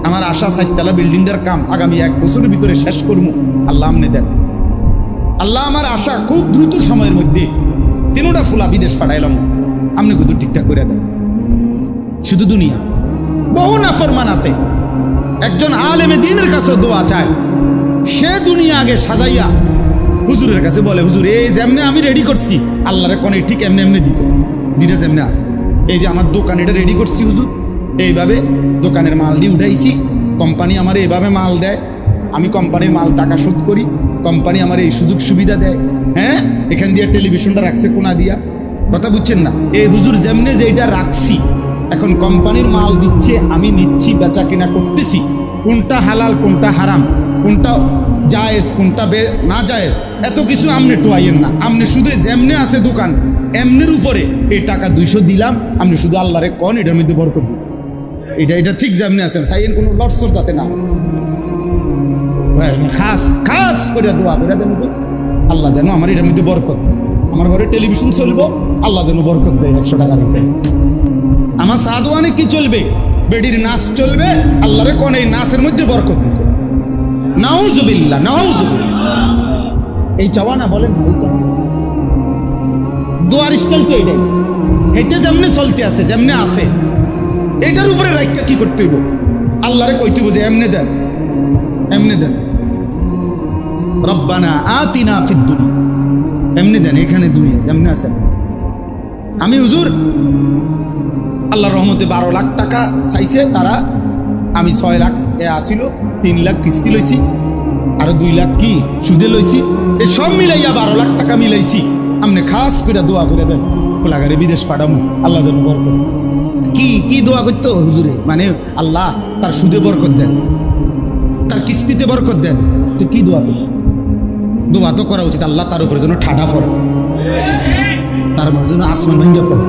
আমার আশা 4 তলা বিল্ডিংটার কাম আগামী 1 বছরের ভিতরে শেষ করব, আল্লাহ আপনি দেন। আল্লাহ আমার আশা খুব দ্রুত সময়ের মধ্যে 3টা ফুলা বিদেশ পাঠাইলাম, আপনি কিন্তু ঠিকঠাক করে দেন। শুধু দুনিয়া। বহু নাফরমান আছে, একজন আলেমে দ্বীনের কাছে দোয়া চায়, সে দুনিয়া আগে সাজাইয়া হুজুরের কাছে বলে হুজুর এই যেমনে আমি রেডি করছি আল্লাহরে কোনে ঠিক এমনি এমনি দিত, যেটা যেমনে আছে। এই যে আমার দোকান এটা রেডি করছি হুজুর, এইভাবে দোকানের মাল দিয়ে উঠাইছি, কোম্পানি আমার এইভাবে মাল দেয়, আমি কোম্পানির মাল টাকা শোধ করি, কোম্পানি আমার এই সুযোগ সুবিধা দেয়। হ্যাঁ, এখান দিয়ে টেলিভিশনটা রাখছে কোনা দিয়া, কথা বুঝছেন না? এই হুজুর যেমনে যেটা রাখছি, এখন কোম্পানির মাল দিচ্ছে, আমি নিচ্ছি, বেচা কিনা করতেছি, কোনটা হালাল কোনটা হারাম, কোনটা জায়েজ কোনটা না জায়েজ, এত কিছু আপনি টোয়াইয়েন না। আপনি শুধু যেমনে আছে দোকান এমনের উপরে এই টাকা 200 দিলাম, আপনি শুধু আল্লাহরে কন এটার মধ্যে বরকত দিন, এটা ঠিক যেমনি আছেন, সাইয়েন কোনো লটসর যাতে না। খাস খাস করে দোয়া করে দেন হুজুর, আল্লাহ যেন আমার এটার মধ্যে বরকত, আমার ঘরে টেলিভিশন চলবো, আল্লাহ যেন বরকত দেয় 100 টাকার উপরে। আমার সাদওয়ানে কি চলবে, বেডির নাচ চলবে, আল্লাহরে কোন এই নাচের মধ্যে বরকত দিত। নাউজুবিল্লাহ, নাউজুবিল্লাহ। এই চাওয়া না বলেন, এই চাওয়া দোয়ার স্টাইল তো এটাই, হেঁটে যেমনে চলতে আছে যেমনে আছে, এটার উপরে রাখা কি করতে হইব, আল্লাহরে কইতে হইব যে এমনে দেন, এমনে দেন, রব্বানা আতিনা ফিদ দুনিয়া, এমনি দেন, এখানে দুনিয়া যেমনে আছে। আমি হুজুর আল্লাহর রহমতে 12 লাখ টাকা চাইছে তারা, আমি 6 লাখ আসিল, 3 লাখ কিস্তি লইছি, আরো 2 লাখ কি সুদে লইছি, এই সব মিলাইয়া 12 লাখ টাকা মিলাইছি। আপনি খাস করে দোয়া করে দেন খোলাগারে বিদেশ পাঠাবো, আল্লাহ যেন বরকত। কি কি দোয়া করতো হুজুরে, মানে আল্লাহ তার সুদে বরকত দেন, তার কিস্তিতে বরকত দেন। তো কি দোয়া করতো? দোয়া তো করা উচিত আল্লাহ তার উপরে যেন ঠাডা পড়ে, তার জন্য আসমান ভেঙে পড়ে।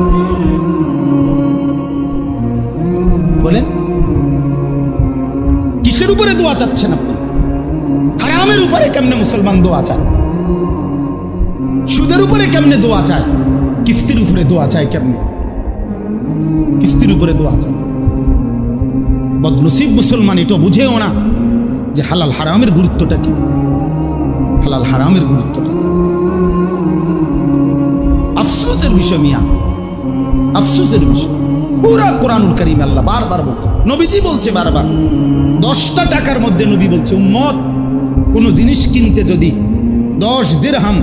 বলেন কিসের উপরে দোয়া চাচ্ছেন আপনি? হারামের উপরে কেমনে মুসলমান দোয়া চায়? সুদের উপরে কেমনে দোয়া চায়? কিস্তির উপরে দোয়া চায় কেমনে? কিস্তির উপরে দোয়া চায়। বদনসিব মুসলমান এটা বুঝেও না যে হালাল হারামের গুরুত্বটা কি, হালাল হারামের গুরুত্বটা কি। আফসোসের বিষয় মিয়া, আফসোসের বিষয়। পুরা কোরআনুল কারীম আল্লাহ বারবার বলছে, নবীজি বলছে বারবার, 10টা টাকার মধ্যে নবী বলছে উম্মত কোন জিনিস কিনতে যদি 10 দিরহাম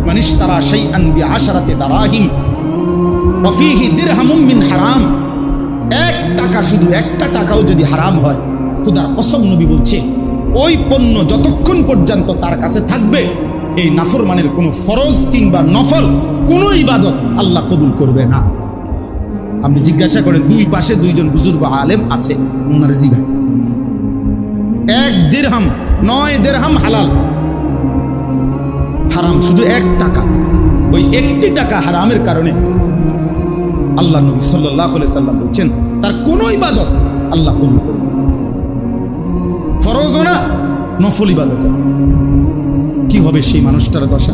মানিশতারা শাইআন বিআশরাতি দারাহিম ওয়া ফীহি দিরহামুম মিন হারাম, 1 টাকা, শুধু 1টা টাকাও যদি হারাম হয়, খোদার কসম নবী বলছে ওই পণ্য যতক্ষণ পর্যন্ত তার কাছে থাকবে, এই নাফরমানের কোনো ফরজ কিংবা নফল কোনো ইবাদত আল্লাহ কবুল করবে না। আপনি জিজ্ঞাসা করেন, 2 পাশে 2জন বুজুর্গ আলেম আছে, ওনার জিজ্ঞাসা 1 দিরহাম, 9 দিরহাম হালাল, হারাম শুধু 1 টাকা। ওই 1টি টাকা হারামের কারণে আল্লাহ নবী সাল্লাল্লাহু আলাইহি সাল্লাম বলছেন তার কোনো ইবাদত আল্লাহ কবুল করবে, ফরজও না নফল ইবাদত। কি হবে সেই মানুষটার দশা?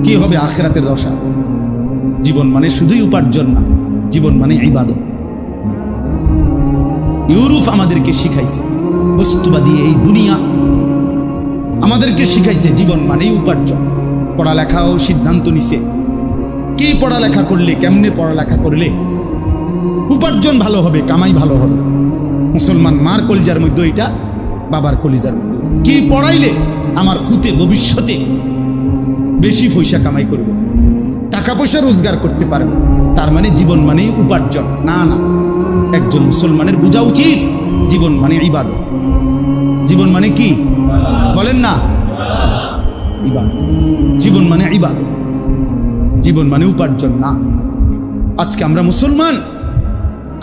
কি হবে আখিরাতের দশা? জীবন মানে শুধুই উপার্জন না, জীবন মানে ইবাদত। ইউরোপ আমাদেরকে শিখাইছে, বস্তুবাদী এই দুনিয়া আমাদেরকে শিখাইছে জীবন মানেই উপার্জন। পড়ালেখাও সিদ্ধান্ত নিছে কি পড়ালেখা করলে, কেমনে পড়ালেখা করলে উপার্জন ভালো হবে, কামাই ভালো হবে। মুসলমান মার কলিজার মধ্যে এটা, বাবার কলিজার মধ্যে কি পড়াইলে আমার ফুতে ভবিষ্যতে বেশি পয়সা কামাই করবে, টাকা পয়সা রোজগার করতে পারবে, তার মানে জীবন মানেই উপার্জন। না না, একজন মুসলমানের বোঝা উচিত জীবন মানে ইবাদত। জীবন মানে কি বলেন না? ইবাদত। জীবন মানে ইবাদত, জীবন মানে উপার্জন না। আজকে আমরা মুসলমান,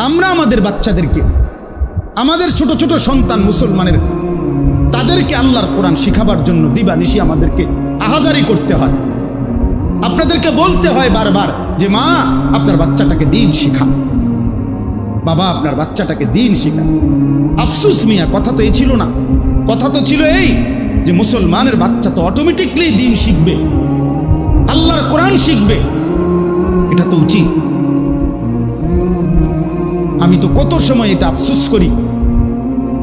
আমরা আমাদের বাচ্চাদেরকে, আমাদের ছোট ছোট সন্তান মুসলমানের, তাদেরকে আল্লাহর কোরআন শিখাবার জন্য দিবানিশি আমাদেরকে আহাজারি করতে হয়। আপনাদেরকে বলতে হয় বারবার যে মা আপনার বাচ্চাটাকে দিন শিখান, বাবা আপনার বাচ্চাটাকে দিন শিখান। আফসুস মিয়া, কথা তো এই ছিল না, কথা তো ছিল এই যে মুসলমানের বাচ্চা তো অটোমেটিকলি দিন শিখবে, আল্লাহর কোরআন শিখবে। এটা তো উচিত। আমি তো কত সময় এটা আফসুস করি,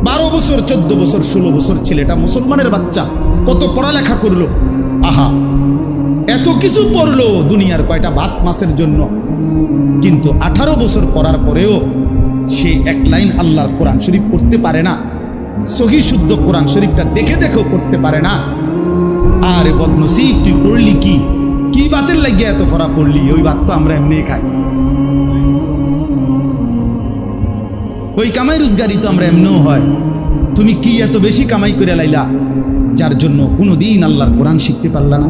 12 বছর 14 বছর 16 বছর ছেলেটা মুসলমানের বাচ্চা কত পড়ালেখা করলো, আহা এত কিছু পড়লো দুনিয়ার কয়টা ভাত মাছের জন্য, কিন্তু 18 বছর পড়ার পরেও সে এক লাইন আল্লাহর কোরআন শরীফ পড়তে পারে না, সহি শুদ্ধ কোরআন শরীফটা দেখে দেখেও পড়তে পারে না। আরে বদনসিব, তুই পড়লি কি, কি বাতের লাগিয়ে এত পড়া পড়লি? ওই বাত তো আমরা এমনি খাই, ওই কামাই রোজগারি তো আমরা এমনিও হয়। তুমি কি এত বেশি কামাই করে লাইলা যার জন্য কোনোদিন আল্লাহর কোরআন শিখতে পারলা না?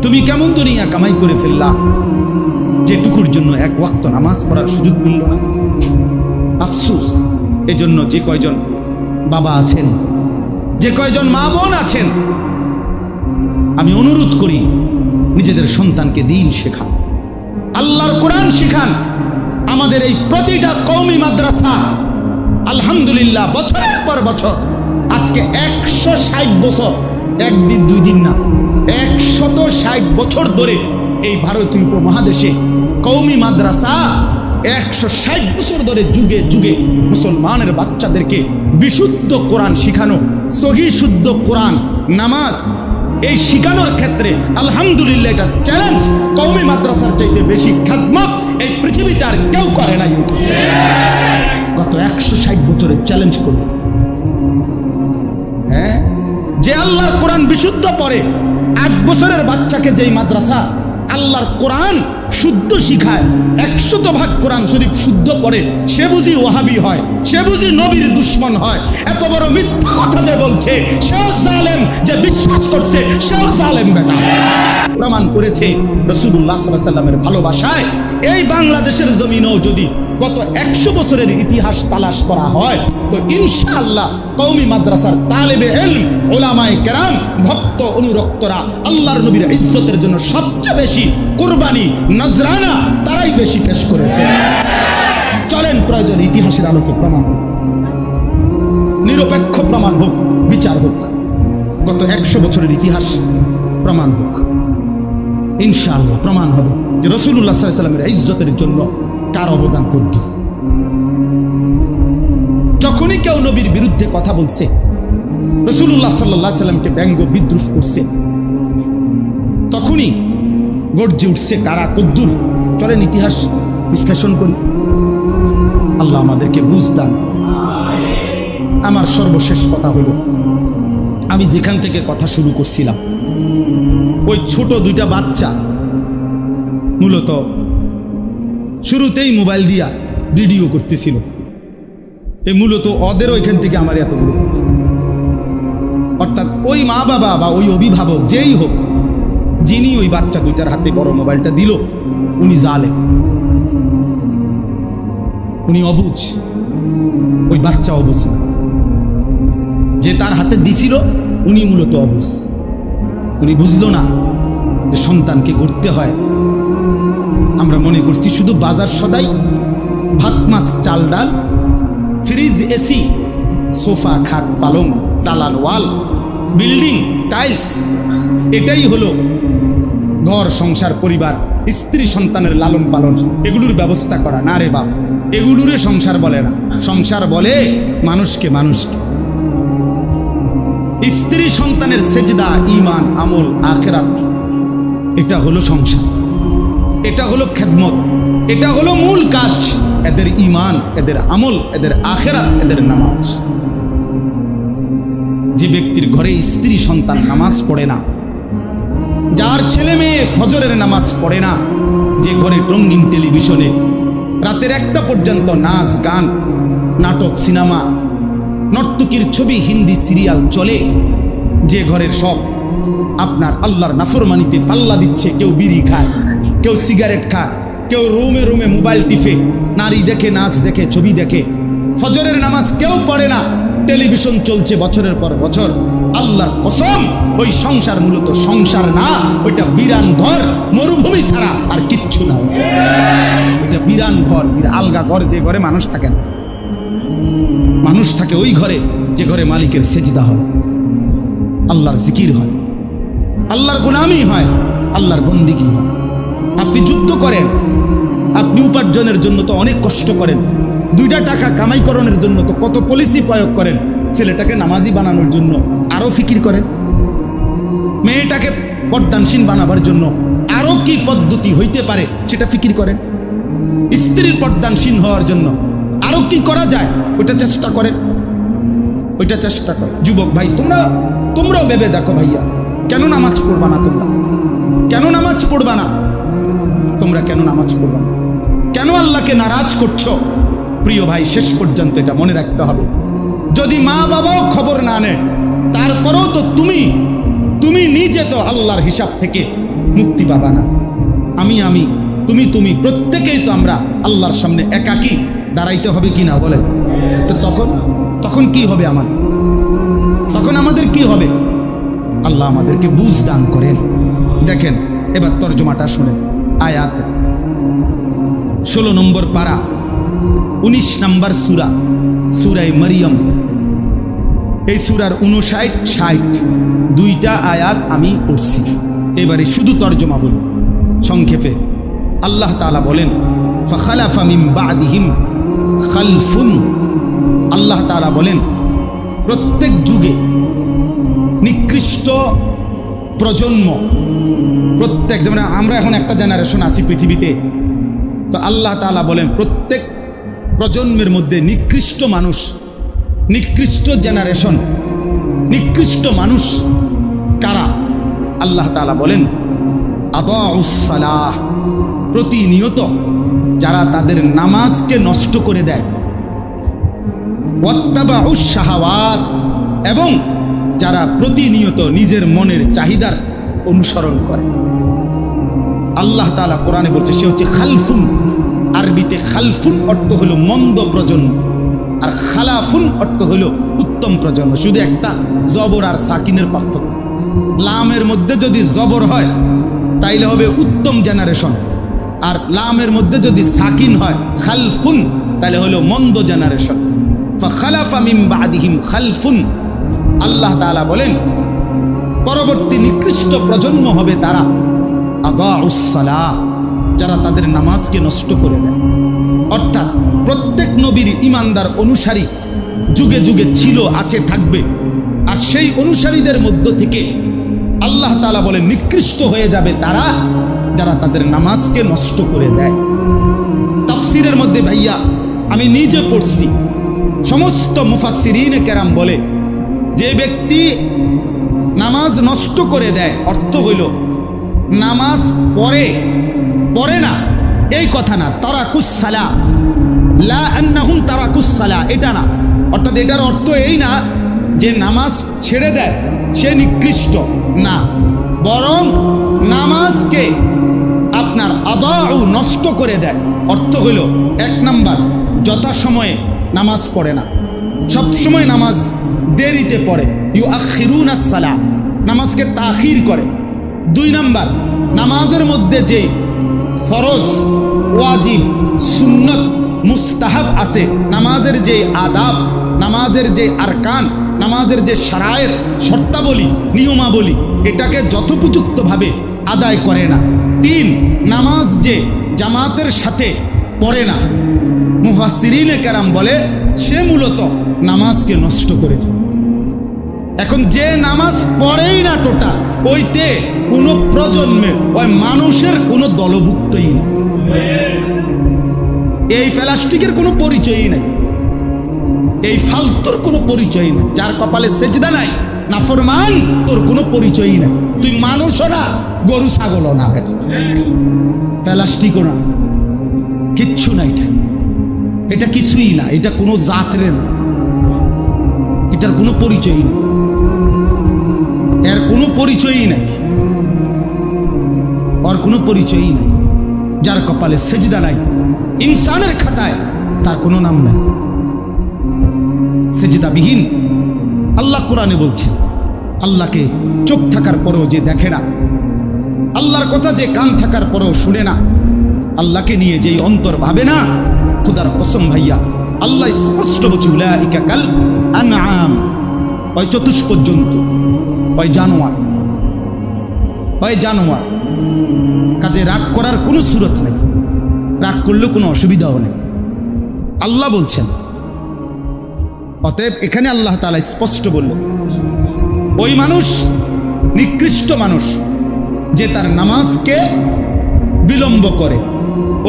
তুমি কেমন দুনিয়া কামাই করে ফেললা যেটুকুর জন্য এক ওয়াক্ত নামাজ পড়ার সুযোগ মিলল না? আফসুস। এজন্য যে কয়জন বাবা আছেন, যে কয়জন মা বোন আছেন, আমি অনুরোধ করি নিজেদের সন্তানকে দিন শেখান, আল্লাহর কোরআন শেখান। আমাদের এই প্রতিটা কওমি মাদ্রাসা আলহামদুলিল্লাহ বছরের পর বছর, আজকে 160 বছর, একদিন দুই দিন না, 160 বছর ধরে এই ভারতীয় উপমহাদেশে কওমি মাদ্রাসা 160 বছর ধরে যুগে যুগে মুসলমানের বাচ্চাদেরকে বিশুদ্ধ কোরআন শিখানো, সহি শুদ্ধ কোরআন নামাজ এই শিখানোর ক্ষেত্রে আলহামদুলিল্লাহ এটা চ্যালেঞ্জ। কওমি মাদ্রাসার চাইতে বেশি খেদমত এই পৃথিবীতে আর কেউ করে নাই। গত 160 বছরের চ্যালেঞ্জ করবে। হ্যাঁ, যে আল্লাহর কোরআন বিশুদ্ধ পড়ে, 8 বছরের বাচ্চাকে যেই মাদ্রাসা আল্লাহর কোরআন শুদ্ধ শিখায়, 100% কোরআন শরীফ শুদ্ধ পড়ে, সে বুঝি ওয়াহাবি হয়, সে বুঝি নবীর দুশ্মন হয়? এত বড় মিথ্যা কথা যে বলছে, সেও জালেম, যে বিশ্বাস করছে সেও জালেম বেটা। প্রমাণ করেছে রাসূলুল্লাহ সাল্লাল্লাহু আলাইহি ওয়াসাল্লামের ভালোবাসায় এই বাংলাদেশের জমিনেও যদি গত 100 বছরের ইতিহাস তালাশ করা হয় তো ইনশাআল্লাহ কওমি মাদ্রাসার তালেবে ইলম, উলামায়ে কেরাম, ভক্ত অনুরক্তরা আল্লাহর নবীর ইজ্জতের জন্য সবচেয়ে বেশি কুরবানি নজরানা তারাই বেশি পেশ করেছে। চলেন প্রয়োজন ইতিহাসের আলোকে প্রমাণ হোক, নিরপেক্ষ প্রমাণ হোক, বিচার হোক, গত 100 বছরের ইতিহাস প্রমাণ হোক। ইনশাআল্লাহ প্রমাণ হবে যে রাসূলুল্লাহ সাল্লাল্লাহু আলাইহি ওয়াসাল্লামের ইজ্জতের জন্য কার অবদান কত। যখনই কেউ নবীর বিরুদ্ধে কথা বলছে, রাসূলুল্লাহ সাল্লাল্লাহু আলাইহি ওয়াসাল্লামকে ব্যঙ্গ বিদ্রুপ করছে, তখনই গর্জে উঠছে কারা কদ্দুর। চলেন ইতিহাস বিশ্লেষণ করি, আল্লাহ আমাদেরকে বুঝ দান। আমার সর্বশেষ কথা হলো, আমি যেখান থেকে কথা শুরু করছিলাম, ওই ছোট 2টা বাচ্চা মূলত শুরুতেই মোবাইল দিয়া ভিডিও করতেছিল। এই মূলত ওদের ওইখান থেকে আমার এতগুলো, অর্থাৎ ওই মা বাবা বা ওই অভিভাবক যেই হোক, যিনি ওই বাচ্চা 2টার হাতে বড় মোবাইলটা দিল, উনি জালেম, উনি অবুঝ, ওই বাচ্চা অবুঝ না। যে তার হাতে দিছিল উনি মূলত অবুঝ, উনি বুঝলো না যে সন্তানকে গড়তে হয়। আমরা মনে করছি শুধু বাজার সদাই, ভাত মাছ চাল ডাল, ফ্রিজ এসি, সোফা খাট পালং, দালান ওয়াল, বিল্ডিং টাইলস, এটাই হলো ঘর সংসার পরিবার, স্ত্রী সন্তানের লালন পালন, এগুলোর ব্যবস্থা করা। না রে বাপ, এগুলোরে সংসার বলে না, সংসার বলে মানুষকে। মানুষকে স্ত্রী সন্তানের সেজদা, ঈমান, আমল, আখিরাত, এটা হলো সংসার, এটা হলো খেদমত, এটা হলো মূল কাজ। এদের ঈমান, এদের আমল, এদের আখিরাত, এদের নামাজ। যে ব্যক্তির ঘরে স্ত্রী সন্তান নামাজ পড়ে না, যার ছেলে মেয়ে ফজরের নামাজ পড়ে না, যে ঘরে রঙিন টেলিভিশনে রাতের 1টা পর্যন্ত নাচ গান, নাটক, সিনেমা, নর্তকীর ছবি, হিন্দি সিরিয়াল চলে, যে ঘরের সব আপনার আল্লাহর নাফরমানিতে পাল্লা দিচ্ছে, কেউ বিড়ি খায়, কেউ সিগারেট খায়, কেউ রুমে রুমে মোবাইল টিপে, নারী দেখে, নাচ দেখে, ছবি দেখে, ফজরের নামাজ কেউ পড়ে না, টেলিভিশন চলছে বছরের পর বছর। আল্লাহর কসম, ওই সংসার মূলত সংসার না, ওইটা বিরান ঘর, মরুভূমি ছাড়া আর কিচ্ছু না। ওইটা বিরান ঘর, আলগা ঘর, যে ঘরে মানুষ থাকে না। মানুষ থাকে ওই ঘরে যে ঘরে মালিকের সেজদা হয়, আল্লাহর জিকির হয়, আল্লাহর গোলামি হয়, আল্লাহর বন্দিগি হয়। আপনি যুদ্ধ করেন, আপনি উপার্জনের জন্য তো অনেক কষ্ট করেন, 2টা টাকা কামাইকরণের জন্য তো কত পলিসি প্রয়োগ করেন, ছেলেটাকে নামাজি বানানোর জন্য আরো ফিকির করেন, মেয়েটাকে পর্দানসীন বানাবার জন্য আরো কি পদ্ধতি হইতে পারে সেটা ফিকির করেন, স্ত্রীর পর্দানসীন হওয়ার জন্য আরো কি করা যায় ওইটা চেষ্টা করেন, ওইটা চেষ্টা করেন। যুবক ভাই, তোমরাও ভেবে দেখো ভাইয়া, কেন নামাজ পড়বা না? কেন নামাজ পড়বা না? তোমরা কেন নামাজ পড়বা না? কেন আল্লাহকে নারাজ করছো? প্রিয় ভাই, শেষ পর্যন্ত এটা মনে রাখতে হবে, যদি মা বাবাও খবর না নেয়, তারপরেও তো তুমি নিজে তো আল্লাহর হিসাব থেকে মুক্তি পাবা না। আমি তুমি প্রত্যেকেই তো আমরা আল্লাহর সামনে একাকী দাঁড়াইতে হবে কি না বলেন? তো তখন কি হবে? তখন আমাদের কি হবে? আল্লাহ আমাদেরকে বুঝ দান করেন। দেখেন এবার তর্জমাটা শুনেন। আয়াত 16 নম্বর পারা, 19 নম্বর সূরা, সূরায়ে মরিয়ম। এই সূরার 59, 60 2টা আয়াত আমি পড়ছি। এবারে শুধু তর্জমা বলি সংক্ষেপে। আল্লাহ তাআলা বলেন, ফাখালাফা মিন বাদিহিম খালফুন। আল্লাহ তাআলা বলেন, প্রত্যেক যুগে নিকৃষ্ট প্রজন্ম, প্রত্যেক, যেমন আমরা এখন একটা জেনারেশন আছি পৃথিবীতে, তো আল্লাহ তাআলা বলেন প্রত্যেক প্রজন্মের মধ্যে নিকৃষ্ট মানুষ, নিকৃষ্ট জেনারেশন, নিকৃষ্ট মানুষ কারা? আল্লাহ তাআলা বলেন আদাউস সালাহ, প্রতিনিয়ত যারা তাদের নামাজকে নষ্ট করে দেয়, ওয়াত্তাবাউস শাহাওয়াত, এবং যারা প্রতিনিয়ত নিজের মনের চাহিদার অনুসরণ করে। আল্লাহ তাআলা কোরআনে বলছে সে হচ্ছে খালফুন। আরবিতে খালফুন অর্থ হলো মন্দ প্রজন্ম, আর খালাফুন অর্থ হলো উত্তম প্রজন্ম। শুধু একটা জবর আর সাকিনের পার্থক্য। লামের মধ্যে যদি জবর হয় তাইলে হবে উত্তম জেনারেশন, আর লামের মধ্যে যদি সাকিন হয় খালফুন তাহলে হলো মন্দ জেনারেশন। ফাখালাফা মিন বাদিহিম খালফুন। আল্লাহ তাআলা বলেন পরবর্তী নিকৃষ্ট প্রজন্ম হবে তারা আদাউস সালাহ, যারা তাদের নামাজকে নষ্ট করে দেয়। অর্থাৎ প্রত্যেক নবীর ঈমানদার অনুসারী যুগে যুগে ছিল, আছে, থাকবে, আর সেই অনুসারীদের মধ্য থেকে আল্লাহ তাআলা বলেন নিকৃষ্ট হয়ে যাবে তারা যারা তাদের নামাজকে নষ্ট করে দেয়। তাফসীরের মধ্যে ভাইয়া আমি নিজে পড়ছি, সমস্ত মুফাসসিরিনে কেরাম বলে যে ব্যক্তি নামাজ নষ্ট করে দেয়, অর্থ হইল নামাজ পড়ে না, এই কথা না। তারাকুস সালাহ, লা আন্নাহুম তারাকুস সালাহ, এটা না। অর্থাৎ এটার অর্থ এই না যে নামাজ ছেড়ে দেয় সে নিকৃষ্ট, না, বরং নামাজকে আপনার আদাউ নষ্ট করে দেয়। অর্থ হইল 1 নাম্বার যথাসময়ে নামাজ পড়ে না, সবসময় নামাজ দেরিতে পড়ে, ইউআখিরুনাস সালাহ, নামাজকে তাখির করে। 2 নাম্বার নামাজের মধ্যে যে ফরজ, ওয়াজিব, সুন্নত, মুস্তাহাব আছে, নামাজের যে আদাব, নামাজের যে আরকান, নামাজের যে শারায়েত, শর্তাবলী, নিয়মাবলী, এটাকে যথোপযুক্তভাবে আদায় করে না। 3 নামাজ যে জামাতের সাথে পড়ে না, মুফাসসিরিনে কেরাম বলে সে মূলত নামাজকে নষ্ট করে ফেলে। এখন যে নামাজ পড়েই না টোটাল, ওইতে কোনো প্রজন্মের ওই মানুষের কোনো দলভুক্তই না, এই প্লাস্টিকের কোনো পরিচয়ই নাই, এই ফালতুর কোনো পরিচয় নাই। যার কপালে সেজদা নাই, নাফরমান, তোর কোনো পরিচয়ই নাই। তুই মানুষও না, গরু ছাগলও না, প্লাস্টিকও না, কিচ্ছু না। এটা কিছুই না, এটা কোনো জাতের না, এটার কোনো পরিচয়ই না। কোনো পরিচয়ই নাই, ওর কোনো পরিচয়ই নাই। যার কপালে সেজদা নাই, ইনসানের খাতায় তার কোনো নাম নাই, সেজদাবিহীন। আল্লাহ কোরআনে বলছেন, আল্লাহকে চোখ থাকার পরেও যে দেখে না, আল্লাহর কথা যে কান থাকার পরেও শুনে না, আল্লাহকে নিয়ে যেই অন্তর ভাবে না, খুদার কসম ভাইয়া আল্লাহ স্পষ্ট বলছে উলাইকা কাল আনআম, ওই চতুষ্পদ জন্তু, ওই জানোয়ার, ওই জানোয়ার। কাজে রাগ করার কোনো সুরত নেই, রাগ করলেও কোনো অসুবিধাও নেই, আল্লাহ বলছেন। অতএব এখানে আল্লাহ তাআলা স্পষ্ট বললেন, ওই মানুষ নিকৃষ্ট মানুষ যে তার নামাজকে বিলম্ব করে,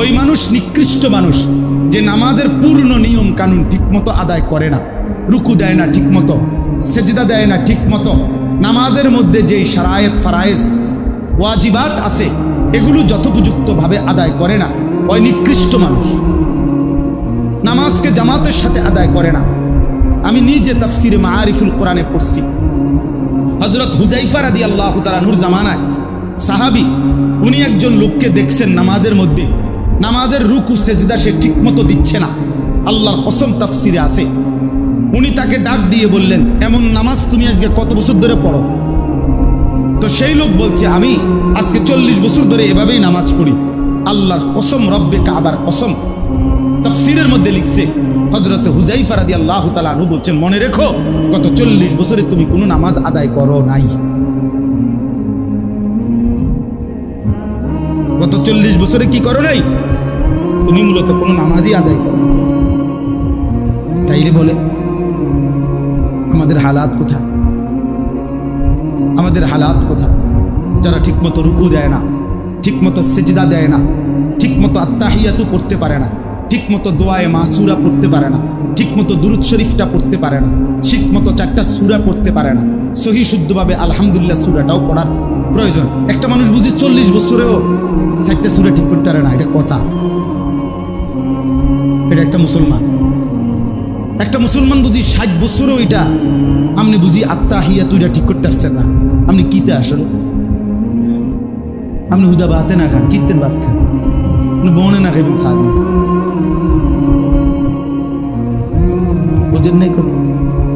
ওই মানুষ নিকৃষ্ট মানুষ যে নামাজের পূর্ণ নিয়ম কানুন ঠিকমতো আদায় করে না, রুকু দেয় না ঠিকমতো, সেজদা দেয় না ঠিকমতো, নামাজের মধ্যে যেই শারায়েত ফারায়েজ ওয়াজিবাত আছে এগুলো যথোপযুক্তভাবে আদায় করে না, ওই নিকৃষ্ট মানুষ। নামাজকে জামাতের সাথে আদায় করে না। আমি নিজে তাফসিরে মাআরিফুল কোরআনে পড়ছি, হযরত হুযাইফা রাদিয়াল্লাহু তাআলা নূর জামানায় সাহাবী, উনি একজন লোককে দেখছেন নামাজের মধ্যে নামাজের রুকু সেজদা সে ঠিকমতো দিচ্ছে না, আল্লাহর কসম তাফসিরে আছে। উনি তাকে ডাক দিয়ে বললেন, এমন নামাজ তুমি আজকে কত বছর ধরে পড়ো? তো সেই লোক বলছে, আমি আজকে 40 বছর ধরে এভাবেই নামাজ পড়ি। আল্লাহর কসম, রব্বে কাবার কসম। তাফসিরের মধ্যে লিখছে হযরত হুযাইফা রাদিয়াল্লাহু তাআলা আনহু বলছেন, মনে রেখো গত 40 বছরে তুমি কোনো নামাজ আদায় করো নাই, গত 40 বছরে কি করো নাই? তুমি মূলত কোনো নামাজই আদায় করো। তাইলে বলে আমাদের হালাত কোথায়? আমাদের হালাত কোথায়? যারা ঠিকমতো রুকু দেয় না, ঠিকমতো সেজদা দেয় না, ঠিকমতো আত্তাহিয়াতু পড়তে পারে না, ঠিকমতো দোয়ায়ে মাসুরা পড়তে পারে না, ঠিকমতো দুরূদ শরীফটা পড়তে পারে না, ঠিকমতো 4টা সূরা পড়তে পারে না, সহি শুদ্ধভাবে আলহামদুলিল্লাহ সূরাটাও পড়ার প্রয়োজন। একটা মানুষ বুঝি 40 বছরেও 4টা সূরা ঠিক করতে পারে না, এটা কথা? এটা একটা মুসলমান? একটা মুসলমান বুঝি 60 বছরও এটা আপনি বুঝি আত্তাহিয়াতু এটা ঠিক করতে পারছেন না, আপনি কিতে আসলে? আপনি হুদা ভাতে না খান, কিতেন ভাত খান, আপনি বনে না খাইবেন সাদি, বুঝেন নাই?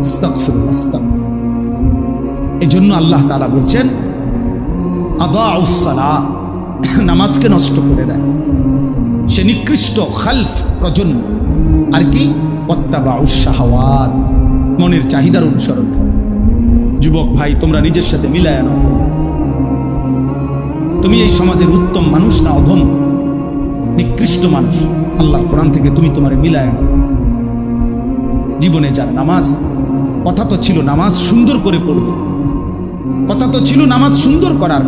আস্তাগফিরুল্লাহ, আস্তাগফিরুল্লাহ। এজন্য আল্লাহ তাআলা বলছেন, আদাউস সালাহ, নামাজকে নষ্ট করে দেয় সে নিকৃষ্ট খালফ প্রজন্ম। আর কি? ওয়াত্তাবাউস শাহাওয়াত, মনের চাহিদার অনুসরণ করে। যুবক ভাই, তোমরা নিজের সাথে মিলায় নাও, তুমি এই সমাজের উত্তম মানুষ না অধম নিকৃষ্ট মানুষ? আল্লাহর কোরআন থেকে তুমি তোমারে মিলায় নাও। জীবনে যার নামাজ, কথা তো ছিল নামাজ সুন্দর করে পড়বে, কথা তো ছিল নামাজ সুন্দর করার,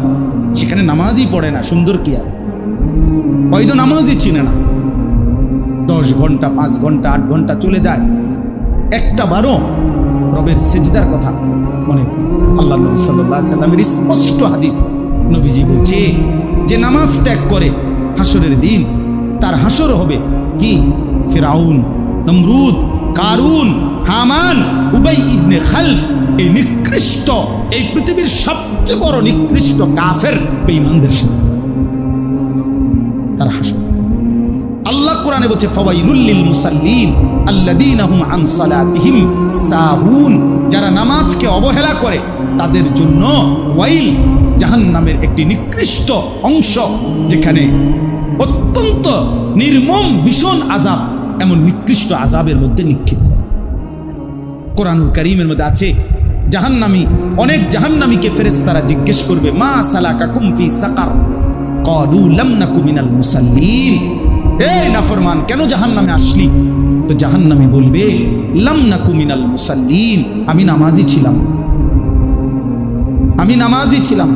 সেখানে নামাজই পড়ে না, সুন্দর কি আর? হয়তো নামাজই চিনে না। 10 ঘন্টা, 5 ঘন্টা, 8 ঘন্টা চলে যায়, একটা বারো রবের সেজদার কথা মনে। আল্লাহ নবী সাল্লাল্লাহু আলাইহি সাল্লামের স্পষ্ট হাদিস, নবীজি বলছে যে নামাজ ত্যাগ করে হাসরের দিন তার হাসর হবে কি? ফিরাউন, নমরুদ, কারুন, হামান, উবাই ইবনে খালফ, এই নিকৃষ্ট, এই পৃথিবীর সবচেয়ে বড় নিকৃষ্ট কাফের বেঈমানদের সাথে তার হাসর। আল্লাহ কোরআনে বলছে, ফাওয়াইলুল লিল মুসাল্লিন আল্লাযীনা হুম আন সালাতিহিম সাহুন, যারা নামাজকে অবহেলা করে তাদের জন্য ওয়াইল, জাহান্নামের একটি নিকৃষ্ট অংশ, যেখানে অত্যন্ত নির্মম ভীষণ আযাব, এমন নিকৃষ্ট আযাবের মধ্যে নিক্ষেপ করে। কোরআনুল কারীমের মধ্যে আছে, জাহান্নামী, অনেক জাহান্নামীকে ফেরেশতারা জিজ্ঞেস করবে, মা সালাকাকুম ফি সাকার, ক্বালু লাম নাকু মিনাল মুসাল্লিন, এই নাফরমান কেন জাহান্নামে আসলি? তো জাহান্নামী বলবে, লাম নাকু মিনাল মুসাল্লিন, আমি নামাজি ছিলাম, আমি নামাজি ছিলাম।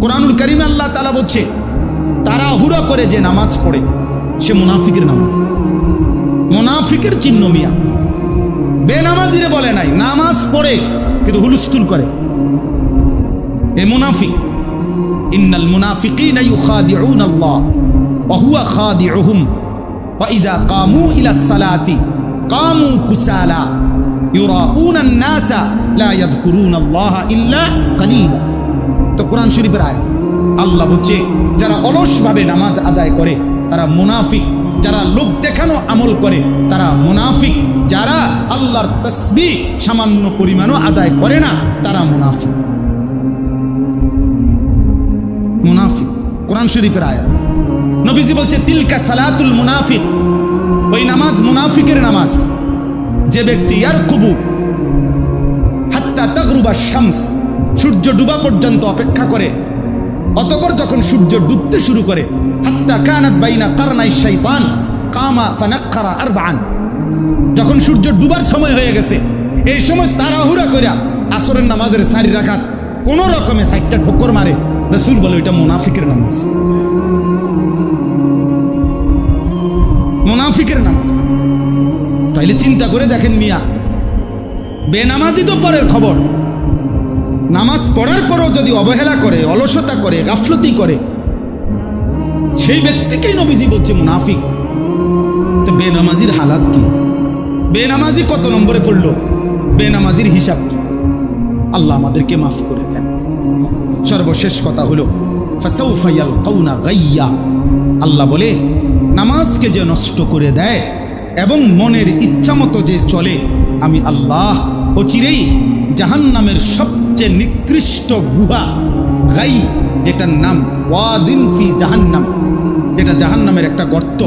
কোরআনুল কারীমে আল্লাহ তাআলা বলছে, তাড়াহুড়ো করে যে নামাজ পড়ে সে মুনাফিকের নামাজ, মুনাফিকের চিহ্ন মিয়া। বেনামাজিরে বলে নাই, নামাজ পড়ে কিন্তু হুলস্থুল করে, এ মুনাফিক। ইন্নাল মুনাফিকিনা ইউখাদিউনা আল্লাহ ওয়া হুয়া খাদিউহুম ওয়া ইযা কামু ইলাস সালাতি কামু কুসালা ইউরাউনা আন-নাসা লা ইয়াযকুরুনাল্লাহা ইল্লা কালিলা। তো কোরআন শরীফের আয়াত। আল্লাহ বলছে যারা অলসভাবে নামাজ আদায় করে তারা মুনাফিক, যারা লোক দেখানো আমল করে তারা মুনাফিক, যারা আল্লাহর তাসবিহ সামান্য পরিমাণও আদায় করে না তারা মুনাফিক। মুনাফিক কোরআন শরীফের আয়াত। নবীজি বলছে তিলকা সালাতুল মুনাফিক, ওই নামাজ মুনাফিকের নামাজ। যে ব্যক্তি ইয়ারকুবু হাত্তা তাগরুবা শামস, সূর্য ডুবা পর্যন্ত অপেক্ষা করে, অতঃপর যখন সূর্য ডুবতে শুরু করে, হাত্তা কানাত বাইনা কারনাই শাইতান কামা ফানাক্কারা আরবাআন, যখন সূর্য ডুবার সময় হয়ে গেছে এই সময় তাড়াহুড়া কইরা আসরের নামাজের 4 রাকাত কোন রকমে 4টা ঠোকর মারে, রাসূল বলে এটা মুনাফিকের নামাজ। মুনাফিকের নামাজ। তাইলে চিন্তা করে দেখেন মিয়া, বেনামাজি তো পরের খবর, নামাজ পড়ার পরও যদি অবহেলা করে, অলসতা করে, গাফলতি করে, সেই ব্যক্তিকেই নবীজি বলছে মুনাফিক। তো বেনামাজির হালাত কি? বেনামাজি কত নম্বরে পড়লো? বেনামাজির হিসাব কি? আল্লাহ আমাদেরকে মাফ করে দেন। সর্বশেষ কথা হলো ফাসাউফা ইয়ালকাউনা গাইয়া, আল্লাহ বলে নামাজকে যে নষ্ট করে দেয় এবং মনের ইচ্ছা মতো যে চলে, আমি আল্লাহ অচিরেই জাহান্নামের সবচেয়ে নিকৃষ্ট গুহা গাই, যেটার নাম ওয়াদিন ফি জাহান্নাম, যেটা জাহান্নামের একটা গর্ত,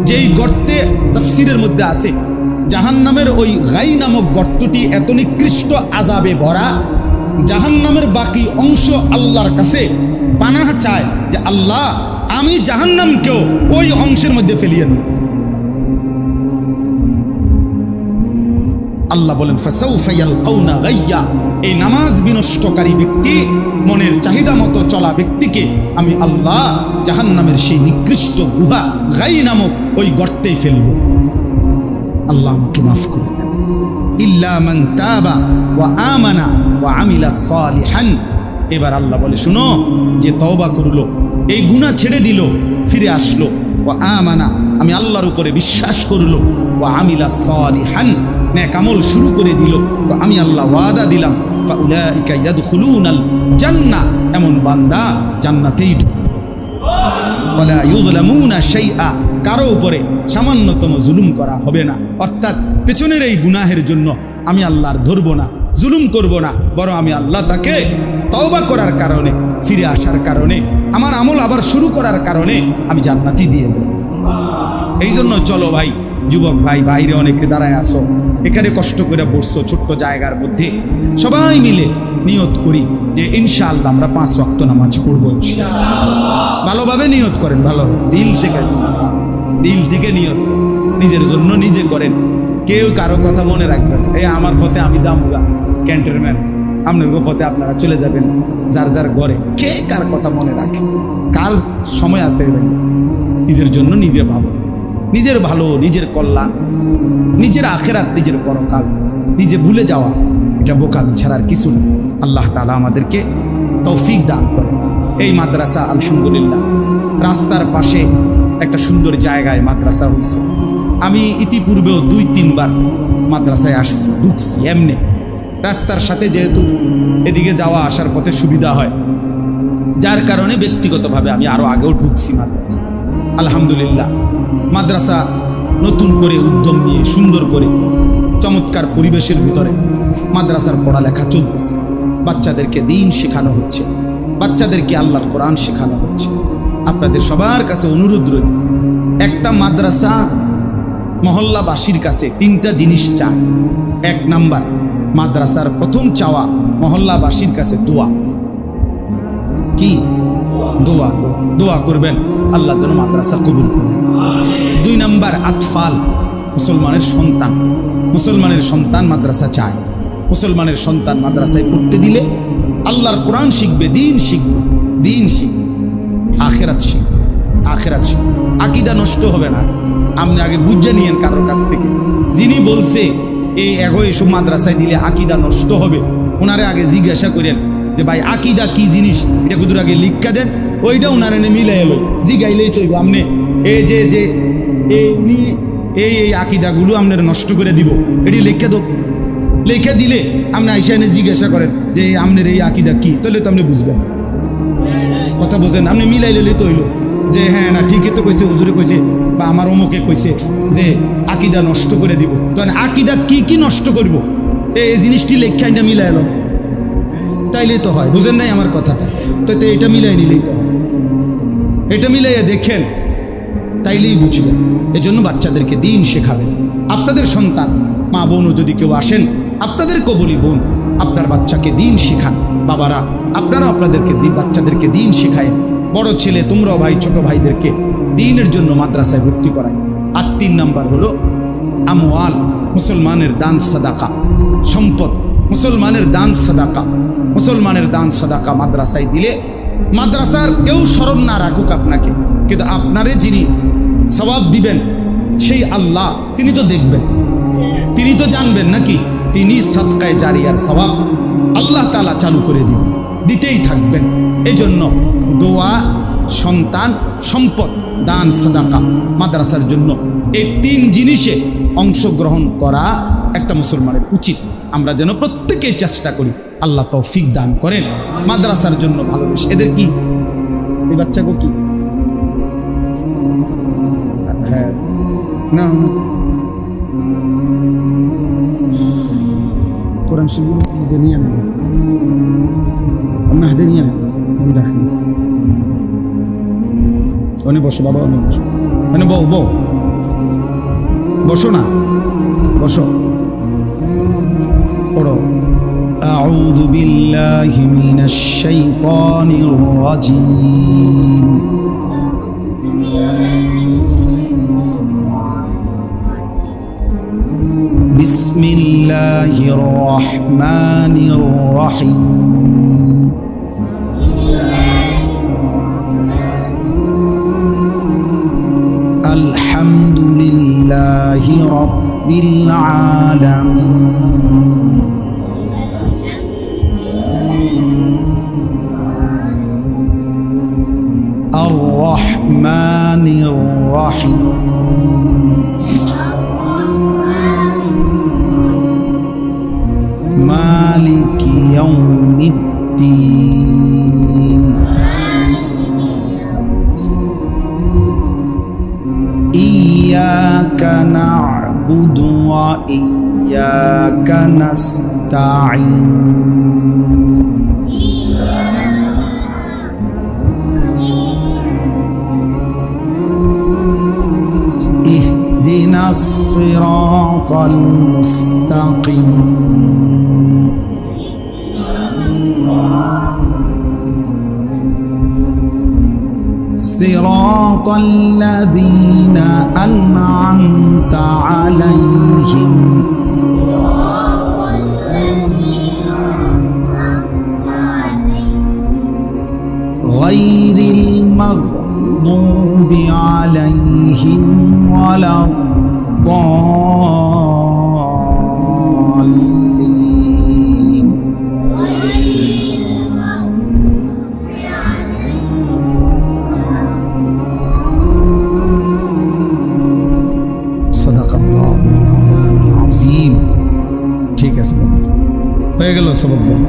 যেই গর্তে তাফসীরের মধ্যে আছে জাহান্নামের ওই গাই নামক গর্তটি এত নিকৃষ্ট আযাবে ভরা, জাহান্নামের বাকি অংশ আল্লাহর কাছে পানাহ চায় যে আল্লাহ আমি জাহান্নামকেও ওই অংশের মধ্যে ফেলিয়ে নেব। আল্লাহ বলেন ফাসাউফা ইয়ালকাউনা গাইয়া, এই নামাজ বিনষ্টকারী ব্যক্তি, মনের চাহিদা মতো চলা ব্যক্তিকে আমি আল্লাহ জাহান্নামের সেই নিকৃষ্ট গুহা গাই নামক ওই গর্তেই ফেলব। আল্লাহ আমাকে মাফ করে দেন। ইল্লা মান তাবা ওয়া আমানা ওয়া আমিলা সালিহান, এবার আল্লাহ বলে শুনো, যে তওবা করলো, এই গুনাহ ছেড়ে দিল, ফিরে আসলো, ওয়া আমানা আমি আল্লাহর উপরে বিশ্বাস করলো, ওয়া আমিলা সালিহান নেক আমল শুরু করে দিল, তো আমি আল্লাহ ওয়াদা দিলাম ফাউলাইকা ইয়াদখুলুনাল জান্নাহ, এমন বান্দা জান্নাতেই ঢুকবে। ওয়ালা ইউযলামুনা শাইআ, কারো উপরে সামান্যতম জুলুম করা হবে না। অর্থাৎ পেছনের এই গুনাহের জন্য আমি আল্লাহর ধরব না, জুলুম করব না, বরং আমি আল্লাহ তাকে তওবা করার কারণে, ফিরে আসার কারণে, আমার আমল আবার শুরু করার কারণে আমি জান্নাতি দিয়ে দেব। এই জন্য চলো ভাই, যুবক ভাই, বাইরে অনেকে দাঁড়ায় আসো, এখানে কষ্ট করে বসছো ছোট্ট জায়গার মধ্যে, সবাই মিলে নিয়ত করি যে ইনশাআল্লাহ আমরা 5 ওয়াক্ত নামাজ পড়বো। ভালোভাবে নিয়ত করেন, ভালো দিল থেকে নিয়ত, নিজের জন্য নিজে করেন, কেউ কারো কথা মনে রাখবেন। এই আমার পথে আমি যাবো, ক্যান্টনমেন্ট আপনার পথে আপনারা চলে যাবেন যার যার ঘরে, কে কার কথা মনে রাখে? কার সময় আছে ভাই? নিজের জন্য নিজে ভাবো, নিজের ভালো, নিজের কল্যাণ, নিজের আখেরাত, নিজের পরকাল নিজে ভুলে যাওয়া, এটা বোকামি ছাড়ার কিছু না। আল্লাহ তাআলা আমাদেরকে তৌফিক দান করেন। এই মাদ্রাসা আলহামদুলিল্লাহ রাস্তার পাশে একটা সুন্দর জায়গায় মাদ্রাসা হয়েছে। আমি ইতিপূর্বেও 2-3 বার মাদ্রাসায় আসছি, ঢুকছি এমনি রাস্তার সাথে, যেহেতু এদিকে যাওয়া আসার পথে সুবিধা হয়, যার কারণে ব্যক্তিগতভাবে আমি আরো আগেও ঢুকছি মাদ্রাসা। আলহামদুলিল্লাহ মাদ্রাসা নতুন করে উদ্যম নিয়ে সুন্দর করে চমৎকার পরিবেশের ভিতরে মাদ্রাসার পড়ালেখা চলতেছে। বাচ্চাদেরকে দ্বীন শেখানো হচ্ছে, বাচ্চাদেরকে আল্লাহর কোরআন শেখানো হচ্ছে। আপনাদের সবার কাছে অনুরোধ রইল, একটা মাদ্রাসা মহল্লাবাসীর কাছে 3টা জিনিস চায়। 1 নাম্বার, মাদ্রাসার প্রথম চাওয়া মহল্লাবাসীর কাছে দোয়া। কি? দোয়া। দোয়া করবেন আল্লাহ যেন মাদ্রাসা কবুল করেন। 2 নাম্বার, আতফাল, মুসলমানের সন্তান। মুসলমানের সন্তান মাদ্রাসা চায়। মুসলমানের সন্তান মাদ্রাসায় পড়তে দিলে আল্লাহর কোরআন শিখবে, দিন শিখবে, আখেরাত শিখবে, আকীদা নষ্ট হবে না। আপনি আগে বুঝে নিয়েন কারোর কাছ থেকে, যিনি বলছে এই এসব মাদ্রাসায় দিলে আকীদা নষ্ট হবে, ওনারে আগে জিজ্ঞাসা করেন যে ভাই আকীদা কি জিনিস, এটা কুদুর আগে লিখা দেন, ওইটা ওনারে মিলে এলো, জিগাইলেই তৈব আপনি এই যে এই আকীদাগুলো আপনার নষ্ট করে দিব, এটি লিখে দো, লেখা দিলে আপনি আইসা এনে জিজ্ঞাসা করেন যে আপনার এই আকিদা কি, তাহলে তো আপনি বুঝবেন। কথা বোঝেন? আপনি মিলাই লইলে তো হইলো যে হ্যাঁ না ঠিকই তো কইছে, হুজুরে কইছে বা আমার অমুকে কইছে যে আকিদা নষ্ট করে দিব। তখন আকিদা কি কি নষ্ট করব, এই জিনিসটি লেখা এটা মিলাই এলো, তাইলেই তো হয়। বুঝেন নাই আমার কথাটা? তো এটা মিলাই নিলেই তো হয়। এটা মিলাইয়া দেখেন, তাইলেই বুঝবেন। এজন্য বাচ্চাদেরকে দিন শেখাবেন। আপনাদের সন্তান মা বোনও যদি কেউ আসেন, আপনাদেরকেও বলি বোন, আপনার বাচ্চাকে দিন শেখান। বাবারা আপনারা আপনাদেরকে বাচ্চাদেরকে দিন শেখায়। বড় ছেলে তোমরাও ভাই ছোট ভাইদেরকে দিনের জন্য মাদ্রাসায় ভর্তি করায়। আর 3 নাম্বার হলো আমওয়াল, মুসলমানের দান সাদাকা, সম্পদ, মুসলমানের দান সাদাকা। মুসলমানের দান সাদাকা মাদ্রাসায় দিলে মাদ্রাসার কেউ স্মরণ না রাখুক আপনাকে, কিন্তু আপনারে যিনি সওয়াব দিবেন সেই আল্লাহ, তিনি তো দেখবেন, তিনি তো জানবেন নাকি? তিনি সাদকায়ে জারিয়ার সওয়াব আল্লাহ তাআলা চালু করে দিবেন, দিতেই থাকবেন। এই জন্য দোয়া, সন্তান, সম্পদ, দান সাদাকা মাদ্রাসার জন্য এই 3 জিনিসে অংশগ্রহণ করা একটা মুসলমানের উচিত। আমরা যেন প্রত্যেকেই চেষ্টা করি। আল্লাহ তৌফিক দান করেন মাদ্রাসার জন্য ভালোবেসে। এদের কি এই বাচ্চাকে কি হ্যাঁ না কোরআন শরীফ নিয়ে নেন, আপনার হাতে নিয়ে নেন, আমি রাখি। অনেক বসো বাবা, অনেক বসো, মানে বউ বউ বসো না, বসো পড়ো। আউযু বিল্লাহি মিনাশ শাইতানির রাজীম। বিসমিল্লাহির রহমানির রহিম। আলহামদুলিল্লাহি রাব্বিল আলামিন। আর-রহমানির রহিম। মালিকি ইয়াউমিদ্দিন। ইয়্যাকা না'বুদু ওয়া ইয়্যাকা নাস্তাঈন। ইহদিনাস সিরাতাল মুস্তাকিম। صراط الذين أنعمت عليهم غير المغضوب عليهم ولا الضالين. صدق الله مولانا العظيم. ঠিক আছে বাবা, হয়ে গেল সবক বল,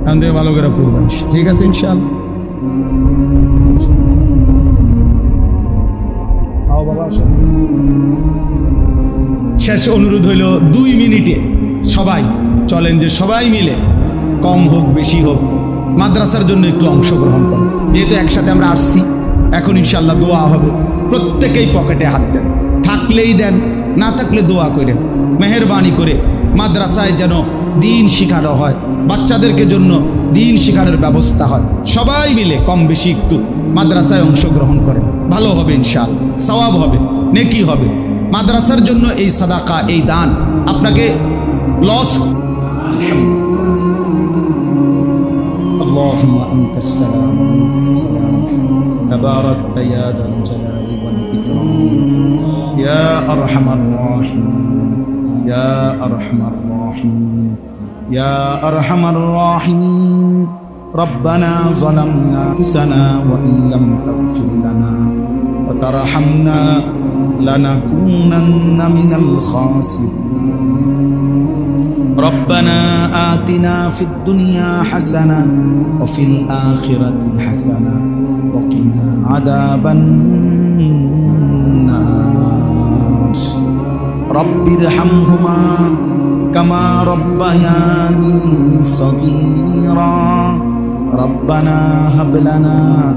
আমাদের ভালো করে পড়বেন, ঠিক আছে ইনশাআল্লাহ। শেষ অনুরোধ হইল 2 মিনিটে সবাই চলেন, যে সবাই মিলে কম হোক বেশি হোক মাদ্রাসার জন্য একটু অংশগ্রহণ করেন। যেহেতু একসাথে আমরা আসছি, এখন ইনশাল্লাহ দোয়া হবে। প্রত্যেকেই পকেটে হাত দেন, থাকলেই দেন, না থাকলে দোয়া করেন। মেহেরবানি করে মাদ্রাসায় যেন দিন শিখানো হয়, বাচ্চাদেরকে জন্য দিন শিখানোর ব্যবস্থা হয়। সবাই মিলে কম বেশি একটু মাদ্রাসায় অংশগ্রহণ করেন, ভালো হবে ইনশাআল্লাহ, সওয়াব হবে, নেকি হবে। মাদ্রাসার জন্য এই সাদাকা, এই দান আপনাকে লস। আল্লাহুম্মা আনতাস সালাম ওয়া মিনকাস সালাম তাবারাকতা ইয়া যাল জালালি ওয়াল ইকরাম ইয়া আরহামার রাহিমিন ইয়া আরহামার রাহিমিন ইয়া আরহামার রাহিমিন। ربنا ظلمنا أنفسنا وإن لم تغفر لنا وترحمنا لنكونن من الخاسرين. ربنا آتنا في الدنيا حسنة وفي الآخرة حسنة وقنا عذاب النار رب ارحمهما كما ربياني صغيرا ربنا هب لنا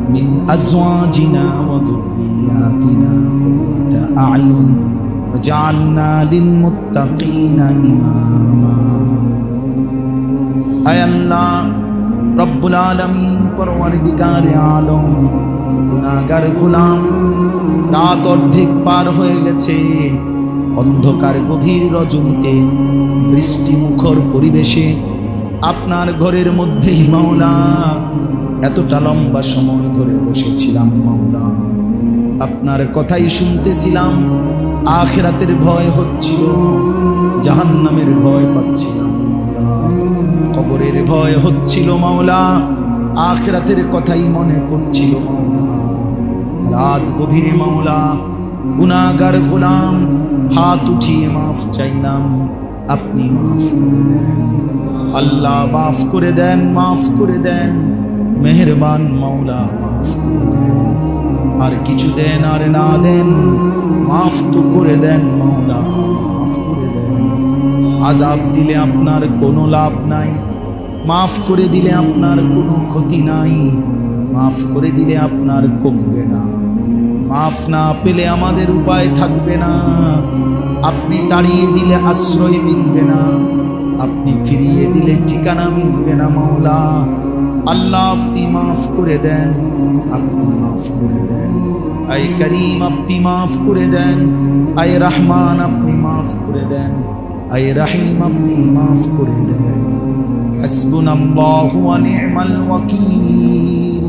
من أزواجنا وذرياتنا قرة أعين وجعلنا للمتقين إماما أي الله رب العالمين परवरदिगार आलम गुनाहगार গোলাম রাত অর্ধেক পার হয়ে গেছে অন্ধকার গভীর রজনীতে বৃষ্টি মুখর পরিবেশে আপনার ঘরের মধ্যে মাওলা এতটা লম্বা সময় ধরে বসেছিলাম মাওলা আপনার কথাই শুনতেছিলাম আখিরাতের ভয় হচ্ছিল জাহান্নামের ভয় পাচ্ছিলাম মাওলা কবরের ভয় হচ্ছিল মাওলা আখিরাতের কথাই মনে পড়ছিল মাওলা রাত গভীরে মাওলা গুনাহগার গোলাম হাত উঠিয়ে মাফ চাইলাম আপনি মাফ করে দেন আল্লাহ মাফ করে দেন মাফ করে দেন মেহেরবান মাওলা মাফ করে দেন আর কিছু দেন আর না দেন মাফ তো করে দেন মাওলা মাফ করে দেন আযাব দিলে আপনার কোনো লাভ নাই মাফ করে দিলে আপনার কোনো ক্ষতি নাই মাফ করে দিলে আপনার কমবে না মাফ না পেলে আমাদের উপায় থাকবে না আপনি তাড়িয়ে দিলে আশ্রয় মিলবে না আপনি ফিরিয়ে দিলে ঠিকানা মিলবে না মাওলা আল্লাহ আপনি মাফ করে দেন আপনি মাফ করে দেন আয় করিম আপনি মাফ করে দেন আয় রহমান আপনি মাফ করে দেন আয় রহিম আপনি মাফ করে দেন হাসবুনাল্লাহু ওয়া নি'মাল ওয়াকিল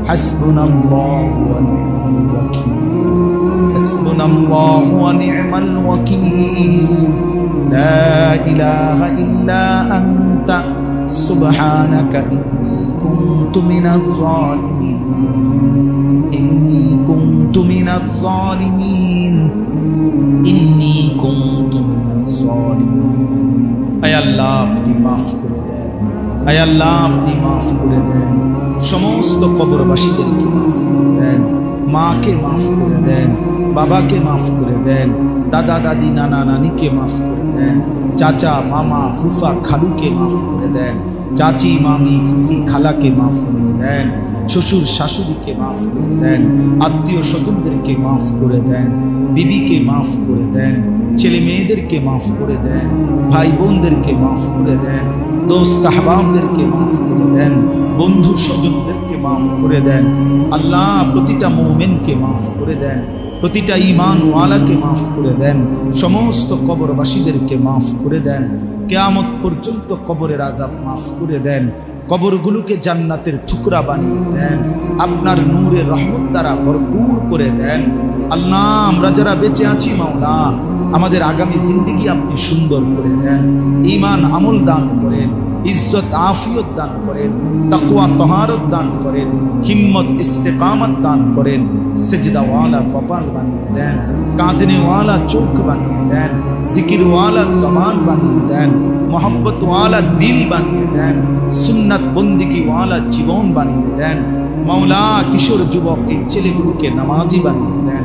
হাসবুনাল্লাহু ওয়া নি'মাল ওয়াকিল হাসবুনাল্লাহু ওয়া নি'মাল ওয়াকিল লা ইলাহা ইল্লা আনতা সুবহানাকা ইন্নী কুনতু মিনাজ জালিমিন ইন্নী কুনতু মিনাজ জালিমিন ইন্নী কুনতু মিনাজ জালিমিন আয় আল্লাহ আপনি মাফ করে দেন আয় আল্লাহ আপনি মাফ করে দেন সমস্ত কবরবাসীদেরকে মাফ করে দেন মাকে মাফ করে দেন বাবাকে মাফ করে দেন দাদা দাদি নানা নানিকে মাফ করে দেন চাচা মামা ফুফা খালুকে মাফ করে দেন চাচি মামি ফুফি খালাকে মাফ করে দেন শ্বশুর শাশুড়িকে মাফ করে দেন আত্মীয় স্বজনদেরকে মাফ করে দেন বিবিকে মাফ করে দেন ছেলে মেয়েদেরকে মাফ করে দেন ভাই বোনদেরকে মাফ করে দেন দোস্ত আহবাবদেরকে মাফ করে দেন বন্ধু স্বজনদেরকে মাফ করে দেন আল্লাহ প্রতিটা মুমিনকে মাফ করে দেন প্রতিটা ঈমানওয়ালাকে মাফ করে দেন সমস্ত কবরবাসীদেরকে মাফ করে দেন কিয়ামত পর্যন্ত কবরের আযাব মাফ করে দেন কবরগুলোকে জান্নাতের টুকরা বানিয়ে দেন আপনার নূরের রহমত দ্বারা ভরপুর করে দেন আল্লাহ আমরা যারা বেঁচে আছি মাওলা আমাদের আগামী জিন্দেগি আপনি সুন্দর করে দেন ঈমান আমল দান করেন ইজ্জত আফিয়ত দান করেন তাকওয়া তহারত দান করেন হিম্মত ইস্তেকামত দান করেন সিজদাওয়ালা কপাল বানিয়ে দেন কাঁদনেওয়ালা চোখ বানিয়ে দেন জিকিরওয়ালা জবান বানিয়ে দেন মোহাব্বতওয়ালা দিল বানিয়ে দেন সুন্নাত বন্দিগিওয়ালা জীবন বানিয়ে দেন মাওলা কিশোর যুবক এই ছেলেগুলোকে নামাজি বানিয়ে দেন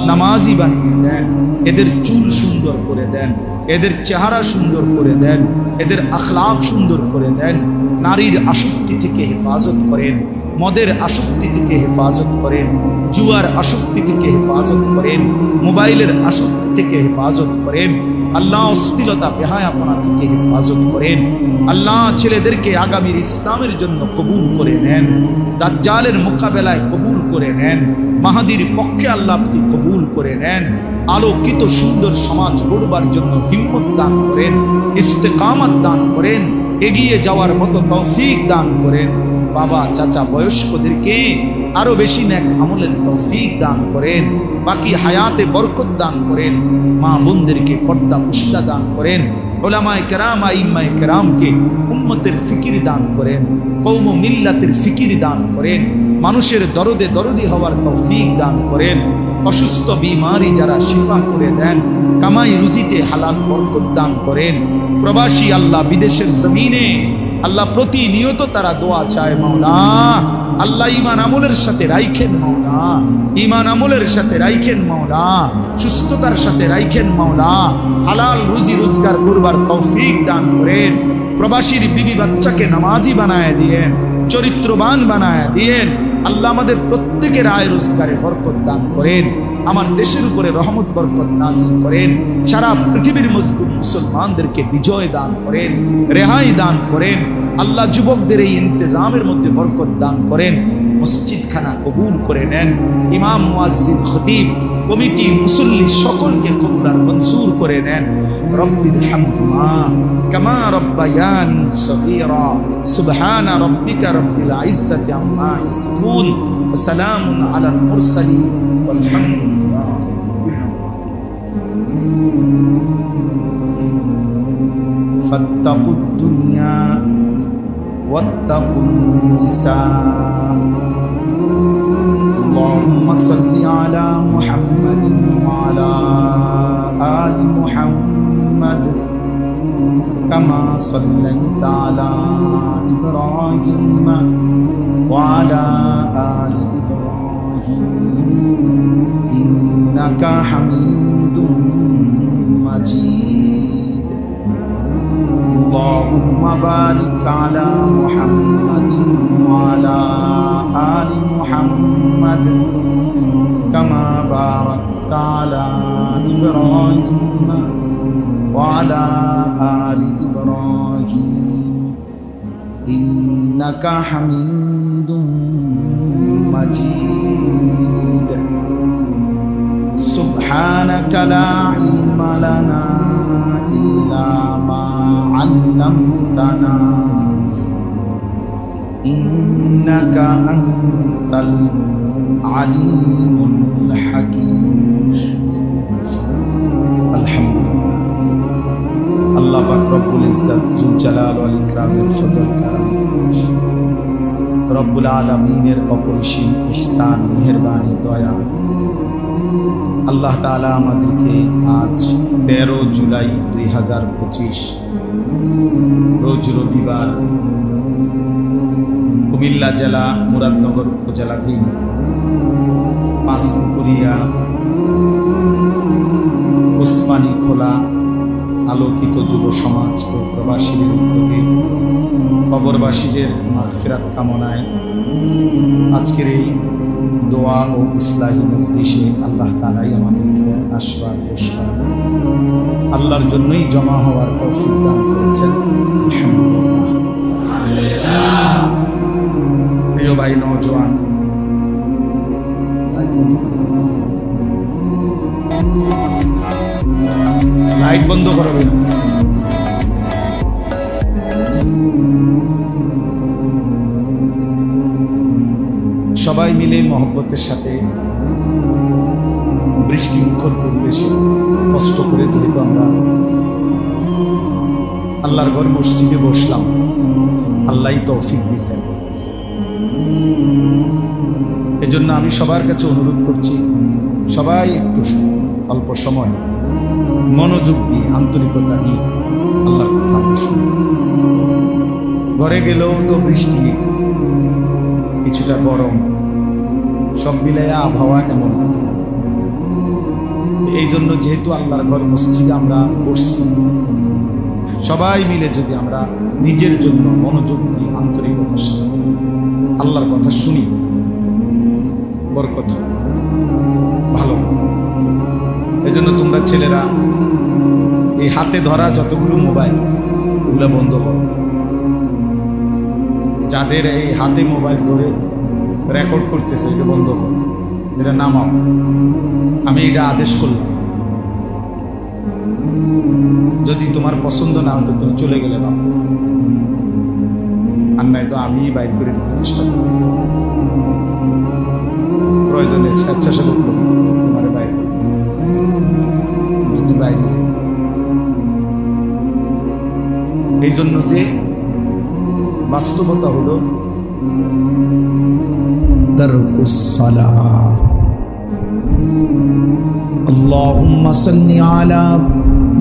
নামাজি বানিয়ে দেন এদের চুল সুন্দর করে দেন এদের চেহারা সুন্দর করে দেন এদের আখলাক সুন্দর করে দেন নারীর আসক্তি থেকে হেফাজত করেন মদের আসক্তি থেকে হেফাজত করেন জুয়ার আসক্তি থেকে হেফাজত করেন মোবাইলের আসক্তি থেকে হেফাজত করেন আল্লাহ অশ্লীলতা বেহায়াপনা থেকে হেফাজত করেন আল্লাহ ছেলেদেরকে আগামীর ইসলামের জন্য কবুল করে নেন দাজ্জালের মোকাবেলায় কবুল করে নেন মাহাদির পক্ষে আল্লাহ আপনি কবুল করে নেন আলোকিত সুন্দর সমাজ গড়বার জন্য হিম্মত দান করেন ইস্তেকামত দান করেন এগিয়ে যাওয়ার মতো তৌফিক দান করেন বাবা চাচা বয়স্কদেরকে আরো বেশি নেক আমলের তৌফিক দান করেন বাকি হায়াতে বরকত দান করেন মা বোনদেরকে পর্দা পুশিদা দান করেন উলামায়ে কেরাম আইম্মায়ে কেরামকে উম্মতের ফিকির দান করেন কওম মিল্লাতের ফিকির দান করেন মানুষের দরদে দরদি হওয়ার তৌফিক দান করেন অসুস্থ বিমারি যারা শিফা করে দেন, কামাই রুজিতে হালাল বরকত দান করেন। প্রবাসী আল্লাহ বিদেশের জমিনে আল্লাহ প্রতিনিয়ত তারা দোয়া চায় মাওলা, আল্লাহ ঈমান আমলের সাথে রাইখেন মাওলা, ঈমান আমলের সাথে রাইখেন মাওলা, সুস্থতার সাথে রাইখেন মাওলা, হালাল রুজি রোজগার করবার তৌফিক দান করেন। প্রবাসীর বিবি বাচ্চাকে নামাজি বানায় দিয়েন, চরিত্রবান বানায় দিয়েন। আল্লাহ আমাদের প্রত্যেকের আয় রোজগারে বরকত দান করেন, আমার দেশের উপরে রহমত বরকত নাযিল করেন, সারা পৃথিবীর মজলুম মুসলমানদেরকে বিজয় দান করেন, রেহাই দান করেন। আল্লাহ যুবকদের এই ইন্তজামের মধ্যে বরকত দান করেন, মসজিদখানা কবুল করে নেন। ইমাম, মুয়াজ্জিন, খতিব, কমিটি, মুসল্লি সকলকে কবুল আর মনজুর করে নেন। রব্বির হামহুমা কামা রব্বায়ানি সগীরা। সুবহানা রব্বিকা রব্বিল ইজ্জাতি আম্মা ইয়াসিফুন ওয়া সালামুন আলাল মুরসালিন ওয়ালহামদুলিল্লাহ। ফাত্তাকুদ দুনিয়া ওয়াত্তাকুন নিসা। اللهم صل على محمد وعلى آل محمد كما صليت على إبراهيم وعلى آل إبراهيم إنك حميد مجيد. اللهم بارك على محمد وعلى آل محمد كما باركت على إبراهيم وعلى آل إبراهيم إنك حميد مجيد. سبحانك لا علم لنا إلا ما علمتنا إنك أنت العليم الحكيم. الحمد لله. আল্লাহ পাক রব্বুল ইজ্জত যুল জালাল ওয়াল ইকরামের ফজল কারাম, রব্বুল আলামিনের অপরিসীম ইহসান, মেহেরবানি, দয়া। আল্লাহ তাআলা আমাদেরকে আজ 13 জুলাই 2025 রোজ রবিবার কুমিল্লা জেলা মুরাদনগর উপজেলাধীন পাঁচপুকুরিয়া ওসমানী খোলা আলোকিত যুব সমাজ ও প্রবাসীদের উদ্যোগে কবরবাসীদের মাগফিরাত কামনায় আজকের এই দোয়া ও ইসলাহি মজলিসে আল্লাহ তাআলাই আমাদেরকে আসবার বসবার আল্লাহর জন্যই জমা হওয়ার তৌফিক দান করেছেন। আলহামদুলিল্লাহ। প্রিয় ভাই নওজোয়ান, লাইট বন্ধ করবেন। সবাই মিলে মহব্বতের সাথে বৃষ্টি মুখর পরিবেশে কষ্ট করে যেহেতু আমরা আল্লাহর ঘর মসজিদে বসলাম, আল্লাহই তৌফিক দিয়েছেন। এজন্য আমি সবার কাছে অনুরোধ করছি, সবাই একটু অল্প সময় মনোযোগ দিয়ে আন্তরিকতা নিয়ে আল্লাহর কথা আমরা শুনি। ঘরে গেলেও তো বৃষ্টি, কিছুটা গরম, সব মিলাইয়া আবহাওয়া এমন। এই জন্য যেহেতু আল্লাহর ঘর মসজিদে আমরা বসছি, সবাই মিলে যদি আমরা নিজের জন্য মনোযোগ দিয়ে আন্তরিকতার সাথে আল্লাহর কথা শুনি, বরকত ভালো। এই জন্য তোমরা ছেলেরা এই হাতে ধরা যতগুলো মোবাইল, ওগুলো বন্ধ করো। যাদের এই হাতে মোবাইল ধরে রেকর্ড করতেছে, এটা বন্ধ করো, এটা নামাও। আমি এটা আদেশ করলাম। যদি তোমার পছন্দ না হতো তুমি চলে গেলে না, আর নাই তো আমি বাইর করে দিতে চেষ্টা করি। প্রয়োজনে স্বেচ্ছাসেবক তোমার বাইর যদি বাইরে যেত। এই জন্য যে বাস্তবতা হলো তারকুস সালাহ, আল্লাহুম্মা সাল্লি আলা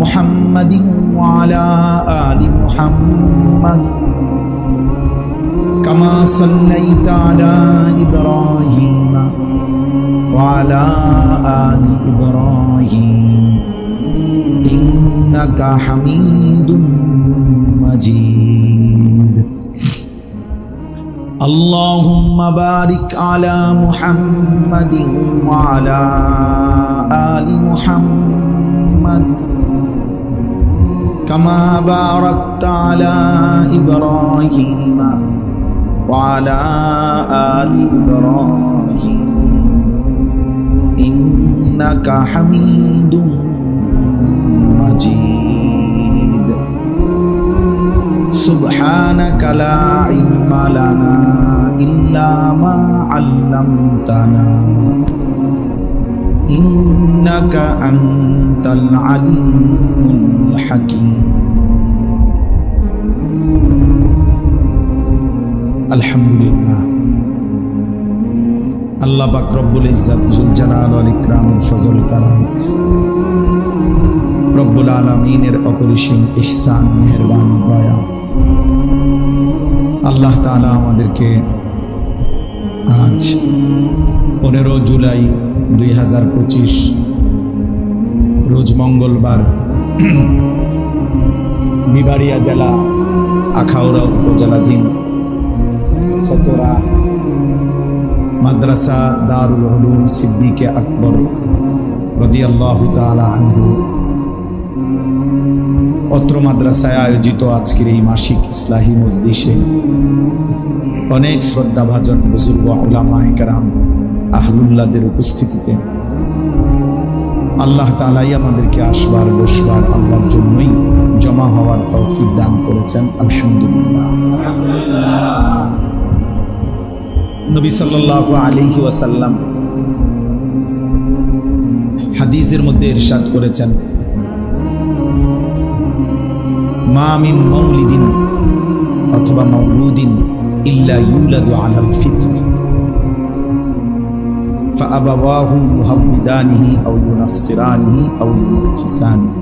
মুহাম্মাদিন ওয়া আলা আলি মুহাম্মাদ কামা সাল্লাইতা আলা ইব্রাহিম ওয়া আলা আলি ইব্রাহিম ইন্নাকা হামিদুম মাজিদ। اللهم بارك على محمد وعلى آل محمد كما باركت على إبراهيم وعلى آل إبراهيم إنك حميد مجيد سبحانك لا علم لنا إلا ما علمتنا إنك أنت العليم الحكيم। আলহামদুলিল্লাহ, আল্লাহ পাক রব্বুল ইজ্জত জুল জালাল ওয়াল ইকরাম ফজল কারাম রব্বুল আলামিনের অপরিসীম ইহসান মেহেরবানি দয়া, আল্লাহ তাআলা আমাদেরকে আজ 15 জুলাই 2025 রোজ মঙ্গলবার বিবাড়িয়া জেলা আখাউড়া উপজেলাধীন সতরা মাদ্রাসা দারুল উলুম সিদ্দিকে আকবর রাদিয়াল্লাহু তাআলা আনহু অত্র মাদ্রাসায় আয়োজিত আজকের এই মাসিক ইসলাহি মজলিসে অনেক শ্রদ্ধাভাজন বুজুর্গ উলামায়ে কেরাম আহলুল্লাহদের উপস্থিতিতে আল্লাহ তাআলাই আমাদেরকে আসবার বসবার আল্লাহর জন্যই জমা হওয়ার তৌফিক দান করেছেন। আলহামদুলিল্লাহ। নবী সাল্লাল্লাহু আলাইহি ওয়াসাল্লাম হাদিসের মধ্যে ইরশাদ করেছেন, মা মিন মাউলিদিন অথবা মাউলুদিন ইল্লা ইউলাদু আলাল ফিতরা ফাআবাওয়াহু ইউহাওয়িদানিহি আও ইউনাসসিরানিহি আও ইউমাজ্জিসানিহি